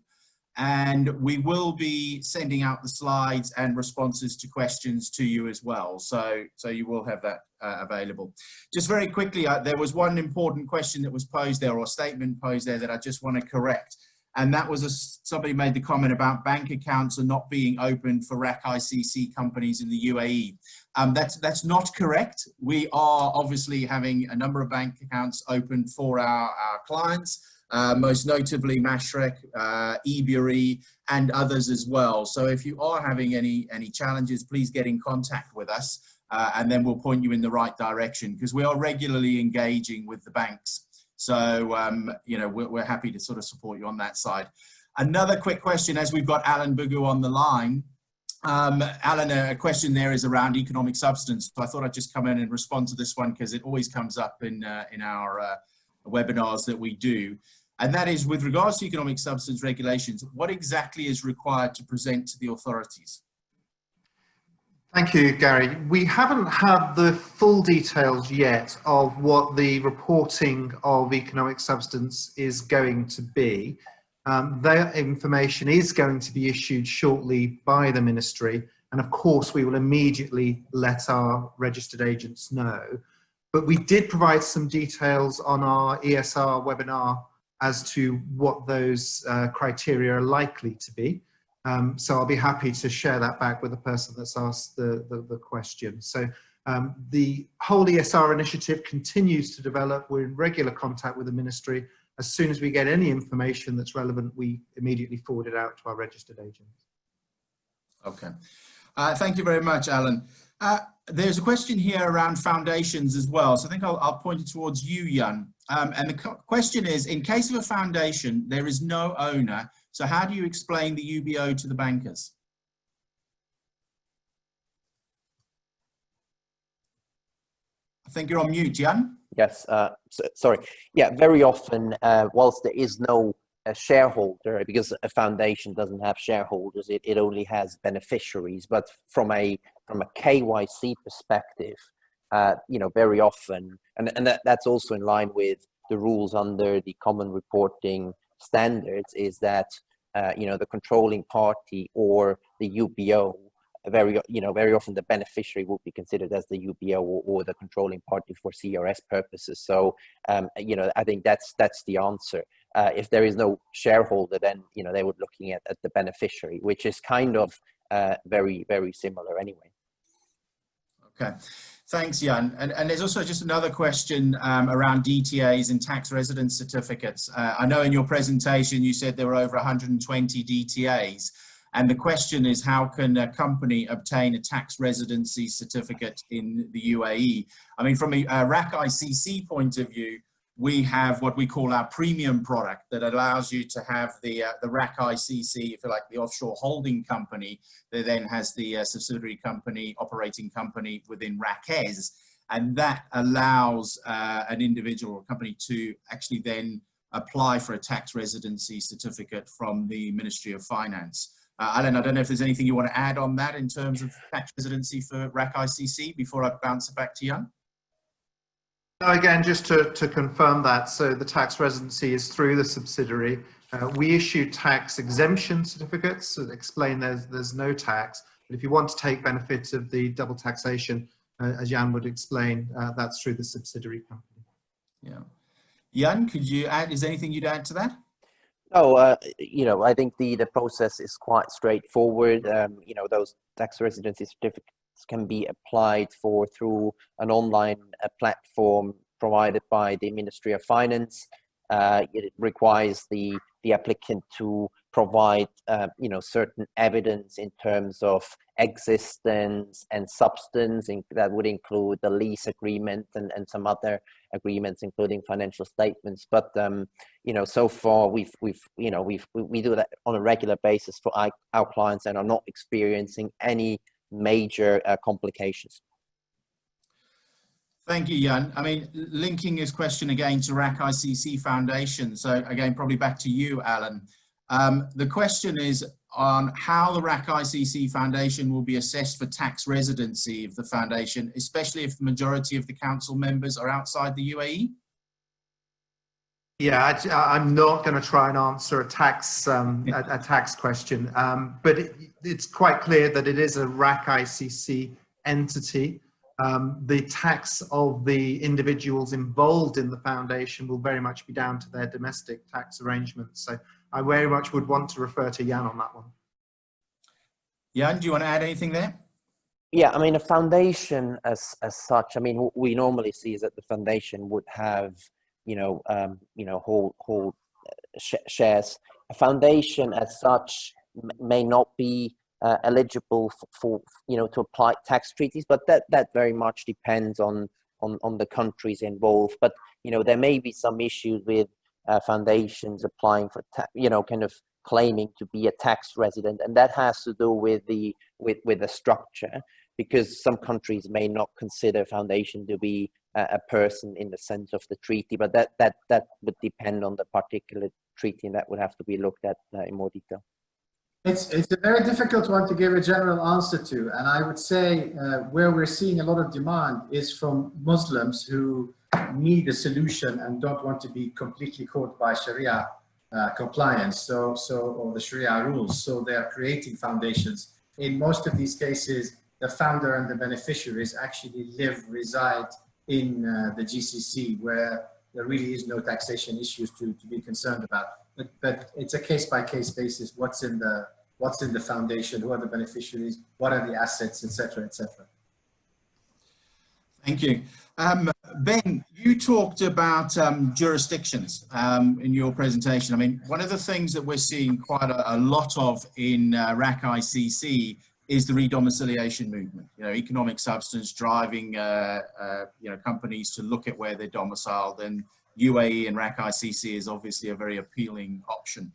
And we will be sending out the slides and responses to questions to you as well. So you will have that available. Just very quickly, there was one important question that was posed there, or statement posed there, that I just want to correct. And that was somebody made the comment about bank accounts are not being opened for RAKI companies in the UAE. That's not correct. We are obviously having a number of bank accounts open for our clients, most notably Mashrek, Ebury, and others as well. So if you are having any challenges, please get in contact with us, and then we'll point you in the right direction, because we are regularly engaging with the banks. So, you know, we're happy to sort of support you on that side. Another quick question, as we've got Alan Bugu on the line. Alan, a question there is around economic substance. So I thought I'd just come in and respond to this one, because it always comes up in our webinars that we do. And that is, with regards to economic substance regulations, what exactly is required to present to the authorities? Thank you, Gary. We haven't had the full details yet of what the reporting of economic substance is going to be. That information is going to be issued shortly by the ministry, and of course we will immediately let our registered agents know. But we did provide some details on our ESR webinar as to what those criteria are likely to be. So I'll be happy to share that back with the person that's asked the question. So the whole ESR initiative continues to develop. We're in regular contact with the ministry. As soon as we get any information that's relevant, we immediately forward it out to our registered agents. Okay. Thank you very much, Alan. There's a question here around foundations as well. So I think I'll point it towards you, Jan. And the question is, in case of a foundation, there is no owner. So how do you explain the UBO to the bankers? I think you're on mute, Jan. Yes, sorry. Yeah, very often, whilst there is no shareholder, because a foundation doesn't have shareholders, it only has beneficiaries. But from a KYC perspective, you know, very often, and that's also in line with the rules under the common reporting standards, is that you know, the controlling party or the UBO, very often the beneficiary will be considered as the UBO or the controlling party for CRS purposes. So you know, I think that's the answer. If there is no shareholder, then you know, they would looking at the beneficiary, which is kind of very similar anyway. Okay. Thanks, Jan. And there's also just another question around DTAs and tax residence certificates. I know in your presentation you said there were over 120 DTAs, and the question is, how can a company obtain a tax residency certificate in the UAE? I mean, from a RAKI point of view, we have what we call our premium product that allows you to have the RAKI, if you like, the offshore holding company that then has the subsidiary company, operating company within RAKES. And that allows an individual or company to actually then apply for a tax residency certificate from the Ministry of Finance. Alan, I don't know if there's anything you want to add on that in terms of tax residency for RAKI before I bounce it back to Jan. Again, just to confirm that, so the tax residency is through the subsidiary. We issue tax exemption certificates that explain there's no tax, but if you want to take benefit of the double taxation, as Jan would explain, that's through the subsidiary company. Yeah. Jan, could you add, is there anything you'd add to that? No, you know, I think the process is quite straightforward. You know, those tax residency certificates can be applied for through an online platform provided by the Ministry of Finance. It requires the applicant to provide, you know, certain evidence in terms of existence and substance. That would include the lease agreement and some other agreements, including financial statements. But you know, so far we do that on a regular basis for our clients and are not experiencing any major complications. Thank you, Jan. I mean, linking this question again to RAKI Foundation. So again, probably back to you, Alan. The question is on how the RAKI Foundation will be assessed for tax residency of the foundation, especially if the majority of the council members are outside the UAE. Yeah, I'm not going to try and answer a tax question, but it's quite clear that it is a RAKI entity. The tax of the individuals involved in the foundation will very much be down to their domestic tax arrangements. So I very much would want to refer to Jan on that one. Jan, do you want to add anything there? Yeah, I mean, a foundation as such, I mean, what we normally see is that the foundation would have, whole shares. A foundation as such may not be eligible for to apply tax treaties, but that very much depends on the countries involved. But there may be some issues with foundations applying for kind of claiming to be a tax resident, and that has to do with the structure, because some countries may not consider foundation to be a person in the sense of the treaty, but that would depend on the particular treaty, and that would have to be looked at in more detail. It's a very difficult one to give a general answer to, and I would say where we're seeing a lot of demand is from Muslims who need a solution and don't want to be completely caught by Sharia compliance, or the Sharia rules. So they are creating foundations. In most of these cases, the founder and the beneficiaries actually reside in the GCC, where there really is no taxation issues to be concerned about. But it's a case-by-case basis. What's in the foundation? Who are the beneficiaries? What are the assets, etc., etc. Thank you. Ben, you talked about jurisdictions in your presentation. I mean, one of the things that we're seeing quite a lot of in RAKI is the redomiciliation movement. Economic substance driving companies to look at where they're domiciled, and UAE and RAKI is obviously a very appealing option.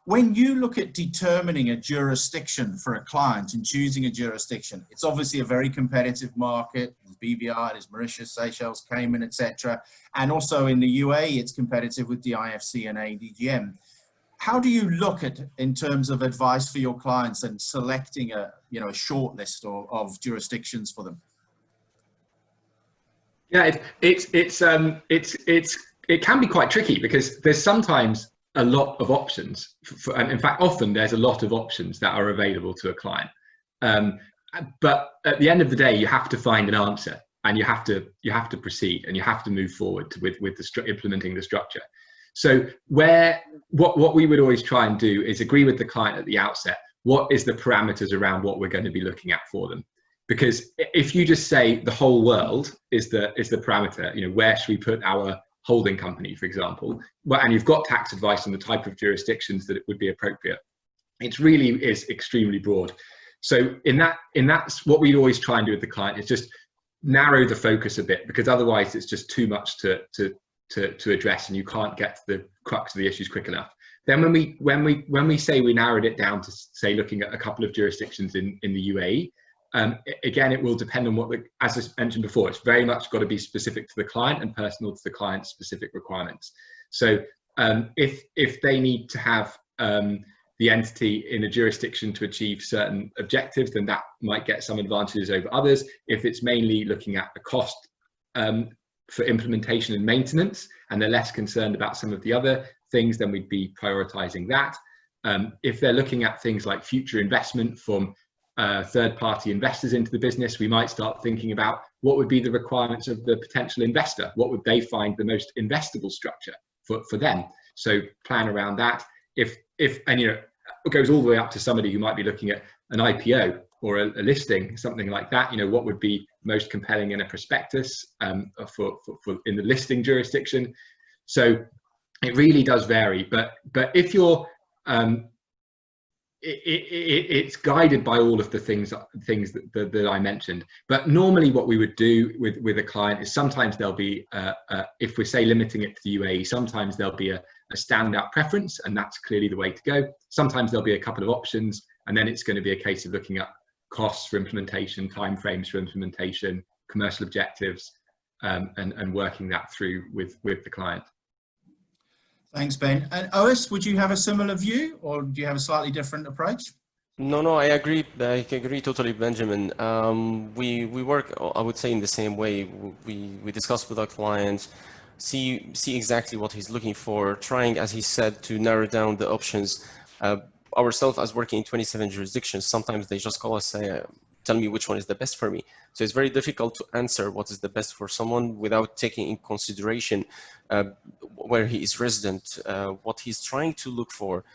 When you look at determining a jurisdiction for a client and choosing a jurisdiction, it's obviously a very competitive market. There's BVI, there's Mauritius, Seychelles, Cayman, etc. And also in the UAE, it's competitive with DIFC and ADGM. How do you look at, in terms of advice for your clients and selecting a short list of jurisdictions for them? Yeah, it can be quite tricky, because there's sometimes a lot of options, and in fact, often there's a lot of options that are available to a client. But at the end of the day, you have to find an answer, and you have to proceed, and you have to move forward with implementing the structure. So what we would always try and do is agree with the client at the outset, what is the parameters around what we're going to be looking at for them. Because if you just say the whole world is the parameter, where should we put our holding company, for example, and you've got tax advice on the type of jurisdictions that it would be appropriate, it really is extremely broad. So in that's what we always try and do with the client, is just narrow the focus a bit, because otherwise it's just too much to address, and you can't get to the crux of the issues quick enough. Then when we say we narrowed it down to, say, looking at a couple of jurisdictions in the UAE, again, it will depend on as I mentioned before, it's very much got to be specific to the client and personal to the client's specific requirements. So if they need to have the entity in a jurisdiction to achieve certain objectives, then that might get some advantages over others. If it's mainly looking at the cost for implementation and maintenance, and they're less concerned about some of the other things, then we'd be prioritizing that. If they're looking at things like future investment from third-party investors into the business, we might start thinking about what would be the requirements of the potential investor. What would they find the most investable structure for them? So plan around that. And you know, it goes all the way up to somebody who might be looking at an IPO or a listing, something like that. You know, what would be most compelling in a prospectus for in the listing jurisdiction? So it really does vary. But if you're it's guided by all of the things that I mentioned. But normally what we would do with a client is sometimes there'll be, if we're say limiting it to the UAE, sometimes there'll be a standout preference, and that's clearly the way to go. Sometimes there'll be a couple of options, and then it's going to be a case of looking at costs for implementation, timeframes for implementation, commercial objectives, and working that through with the client. Thanks, Ben. And Ois, would you have a similar view, or do you have a slightly different approach? No, I agree. I agree totally, Benjamin. We work, I would say, in the same way. We discuss with our clients, see exactly what he's looking for, trying, as he said, to narrow down the options. Ourselves, as working in 27 jurisdictions, sometimes they just call us, say, tell me which one is the best for me. So it's very difficult to answer what is the best for someone without taking in consideration where he is resident, what he's trying to look for,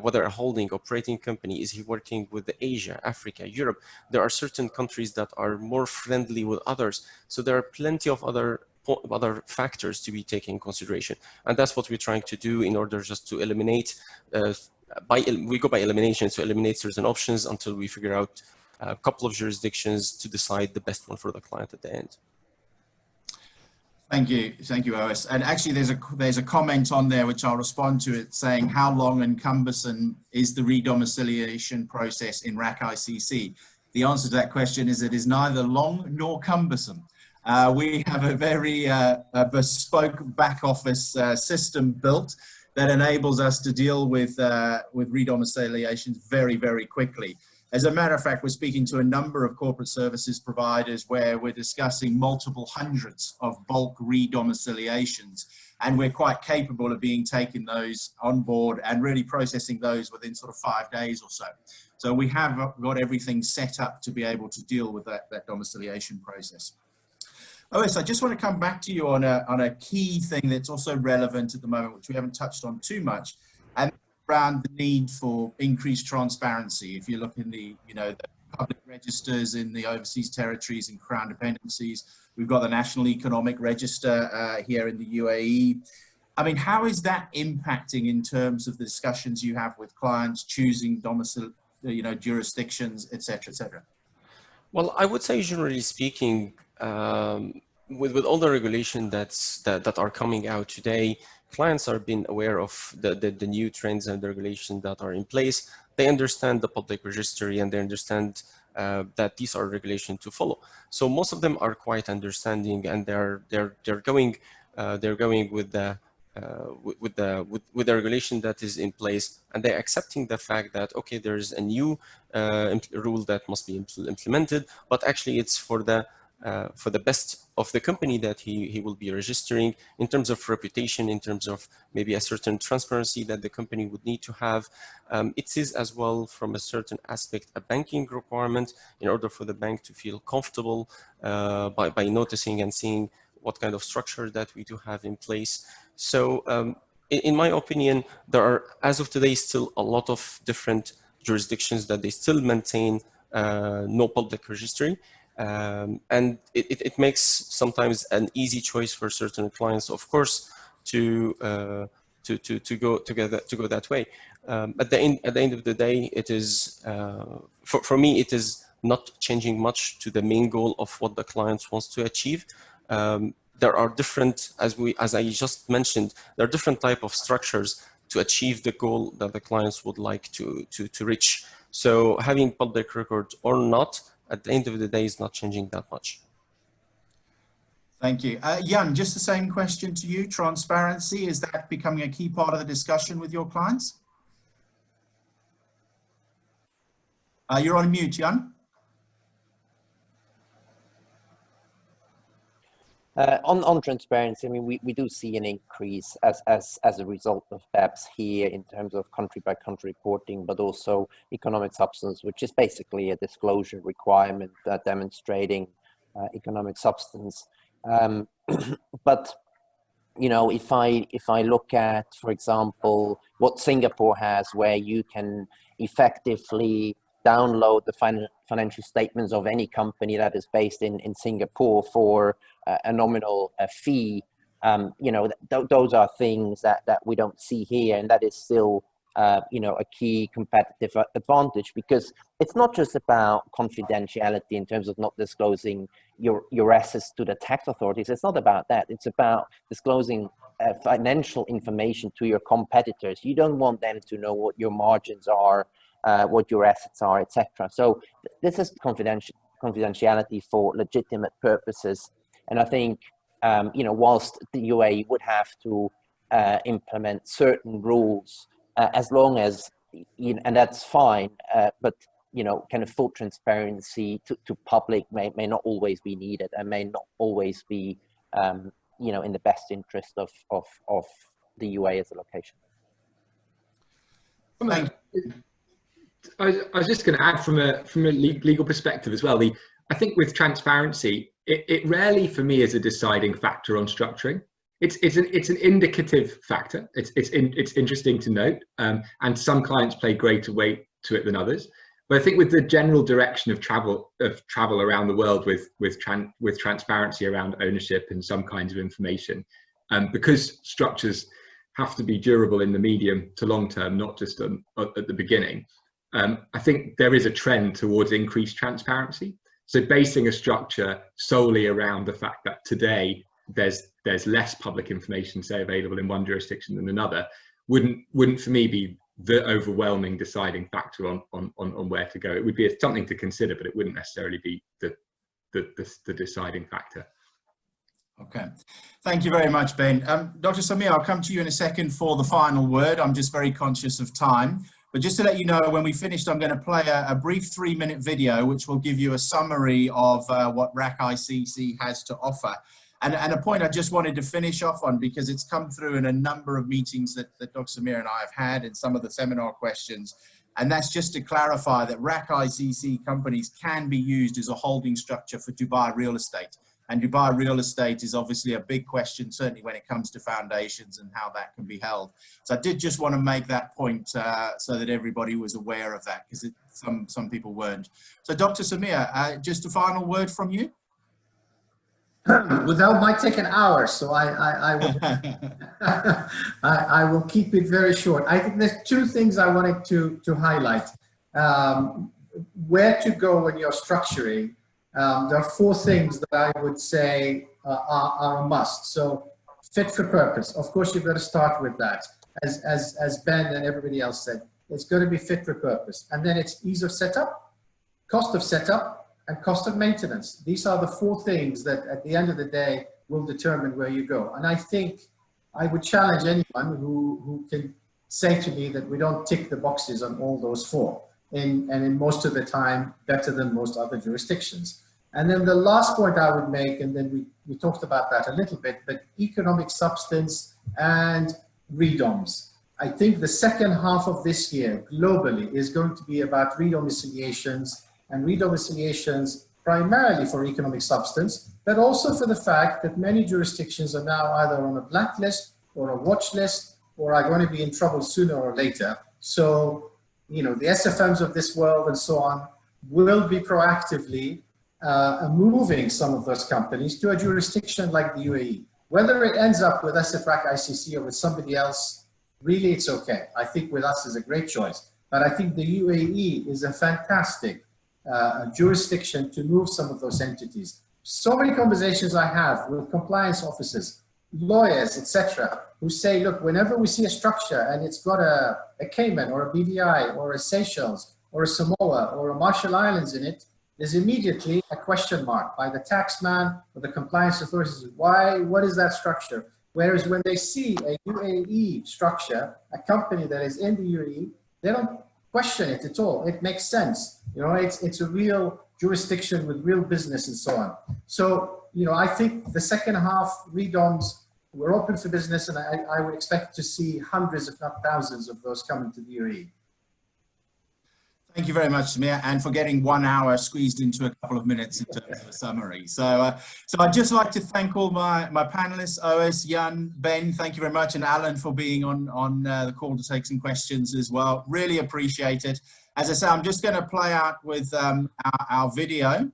whether a holding, operating company, is he working with Asia, Africa, Europe. There are certain countries that are more friendly with others. So there are plenty of other factors to be taken in consideration. And that's what we're trying to do in order just to eliminate, we go by elimination, to eliminate certain options until we figure out a couple of jurisdictions to decide the best one for the client at the end. Thank you, Ois. And actually, there's a comment on there which I'll respond to it, saying how long and cumbersome is the redomiciliation process in RAKI? The answer to that question is it is neither long nor cumbersome. We have a very bespoke back office system built that enables us to deal with redomiciliations very, very quickly. As a matter of fact, we're speaking to a number of corporate services providers where we're discussing multiple hundreds of bulk redomiciliations, and we're quite capable of taking those on board and really processing those within sort of 5 days or so. So we have got everything set up to be able to deal with that domiciliation process. Ois, I just want to come back to you on a key thing that's also relevant at the moment, which we haven't touched on too much, and around the need for increased transparency. If you look in the public registers in the overseas territories and crown dependencies, we've got the National Economic Register here in the UAE. I mean, how is that impacting in terms of the discussions you have with clients choosing domicile, jurisdictions, et cetera, et cetera? Well, I would say, generally speaking, with all the regulation that are coming out today, clients are being aware of the new trends and the regulations that are in place. They understand the public registry, and they understand that these are regulations to follow. So most of them are quite understanding, and they're going with the regulation that is in place, and they're accepting the fact that, okay, there's a new rule that must be implemented, but actually it's for the best of the company that he will be registering, in terms of reputation, in terms of maybe a certain transparency that the company would need to have. It is as well, from a certain aspect, a banking requirement in order for the bank to feel comfortable by noticing and seeing what kind of structure that we do have in place. So in my opinion, there are, as of today, still a lot of different jurisdictions that they still maintain no public registry. And it makes sometimes an easy choice for certain clients, of course, to go that way. At the end of the day, it is for me, it is not changing much to the main goal of what the client wants to achieve. There are different, as I just mentioned, there are different type of structures to achieve the goal that the clients would like to reach. So having public record or not, at the end of the day, is not changing that much. Thank you. Jan, just the same question to you. Transparency, is that becoming a key part of the discussion with your clients? You're on mute, Jan. On transparency, I mean, we do see an increase as a result of BEPS here in terms of country by country reporting, but also economic substance, which is basically a disclosure requirement demonstrating economic substance. But you know, if I look at, for example, what Singapore has, where you can effectively download the financial statements of any company that is based in Singapore for a nominal fee, you know, those are things that we don't see here, and that is still you know, a key competitive advantage, because it's not just about confidentiality in terms of not disclosing your assets to the tax authorities. It's not about that. It's about disclosing financial information to your competitors. You don't want them to know what your margins are, what your assets are, etc. So this is confidentiality for legitimate purposes. And I think, you know, whilst the UAE would have to implement certain rules, as long as, you know, and that's fine, but, you know, kind of full transparency to public may not always be needed, and may not always be, you know, in the best interest of the UAE as a location. I was just going to add from a legal perspective as well. I think with transparency, it rarely for me is a deciding factor on structuring. It's an indicative factor. It's interesting to note, and some clients play greater weight to it than others. But I think with the general direction of travel around the world with transparency around ownership and some kinds of information, because structures have to be durable in the medium to long term, not just at the beginning. I think there is a trend towards increased transparency. So basing a structure solely around the fact that today there's less public information, say, available in one jurisdiction than another, wouldn't for me be the overwhelming deciding factor on where to go. It would be something to consider, but it wouldn't necessarily be the deciding factor. Okay, thank you very much, Ben. Dr. Samir, I'll come to you in a second for the final word. I'm just very conscious of time. But just to let you know, when we finished, I'm going to play a brief 3-minute video, which will give you a summary of what RAKI has to offer. And a point I just wanted to finish off on, because it's come through in a number of meetings that Dr. Samir and I have had, and some of the seminar questions. And that's just to clarify that RAKI companies can be used as a holding structure for Dubai real estate. And Dubai real estate is obviously a big question, certainly when it comes to foundations and how that can be held. So I did just want to make that point so that everybody was aware of that, because some people weren't. So Dr. Samir, just a final word from you. Without might take an hour, so I will keep it very short. I think there's 2 things I wanted to highlight. Where to go when you're structuring. There are 4 things that I would say are a must. So fit for purpose. Of course, you've got to start with that. As Ben and everybody else said, it's going to be fit for purpose. And then it's ease of setup, cost of setup, and cost of maintenance. These are the 4 things that at the end of the day will determine where you go. And I think I would challenge anyone who can say to me that we don't tick the boxes on all those 4. And in most of the time, better than most other jurisdictions. And then the last point I would make, and then we talked about that a little bit, but economic substance and redoms. I think the second half of this year globally is going to be about redomiciliations, and redomiciliations primarily for economic substance, but also for the fact that many jurisdictions are now either on a blacklist or a watch list, or are going to be in trouble sooner or later. So, you know, the SFMs of this world and so on will be proactively moving some of those companies to a jurisdiction like the UAE. Whether it ends up with us at RAKI ICC or with somebody else, really it's okay. I think with us is a great choice. But I think the UAE is a fantastic jurisdiction to move some of those entities. So many conversations I have with compliance officers, lawyers, etc., who say, look, whenever we see a structure and it's got a Cayman or a BVI or a Seychelles or a Samoa or a Marshall Islands in it, there's immediately a question mark by the taxman or the compliance authorities. Why? What is that structure? Whereas when they see a UAE structure, a company that is in the UAE, they don't question it at all. It makes sense. You know, it's a real jurisdiction with real business and so on. So, you know, I think the second half redoms, we're open for business, and I would expect to see hundreds, if not thousands, of those coming to the UAE. Thank you very much, Samir, and for getting 1 hour squeezed into a couple of minutes in terms of a summary. So I'd just like to thank all my panelists, Ois, Jan, Ben, thank you very much, and Alan for being on the call to take some questions as well. Really appreciate it. As I say, I'm just going to play out with our video.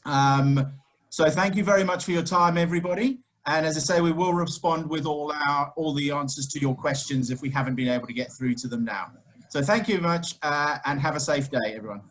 So thank you very much for your time, everybody. And as I say, we will respond with all the answers to your questions if we haven't been able to get through to them now. So thank you very much, and have a safe day, everyone.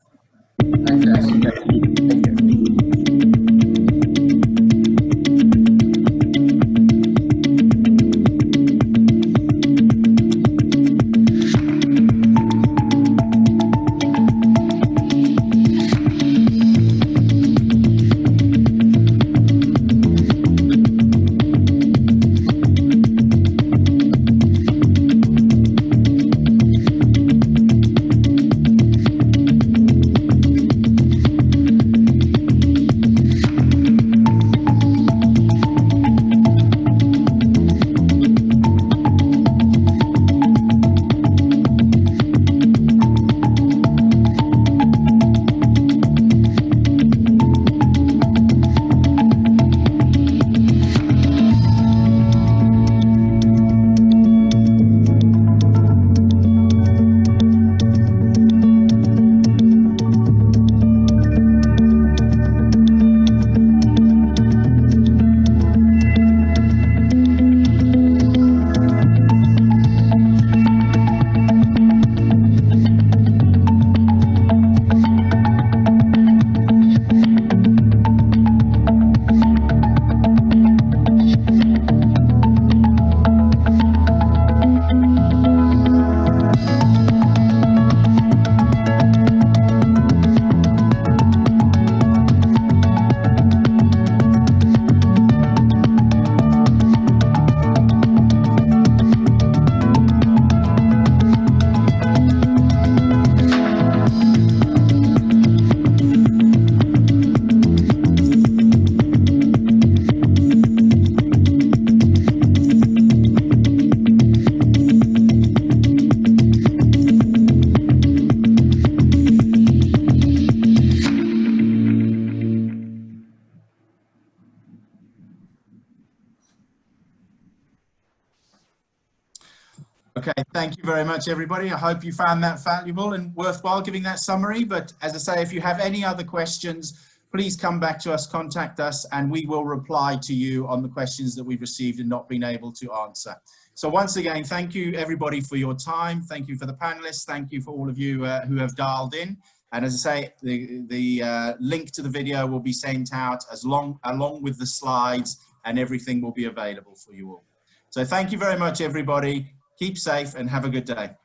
Okay, thank you very much, everybody. I hope you found that valuable and worthwhile giving that summary. But as I say, if you have any other questions, please come back to us, contact us, and we will reply to you on the questions that we've received and not been able to answer. So once again, thank you, everybody, for your time. Thank you for the panelists. Thank you for all of you who have dialed in. And as I say, the link to the video will be sent out along with the slides, and everything will be available for you all. So thank you very much, everybody. Keep safe and have a good day.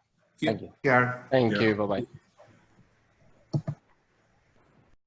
Thank you. Gary. Thank you. Bye-bye.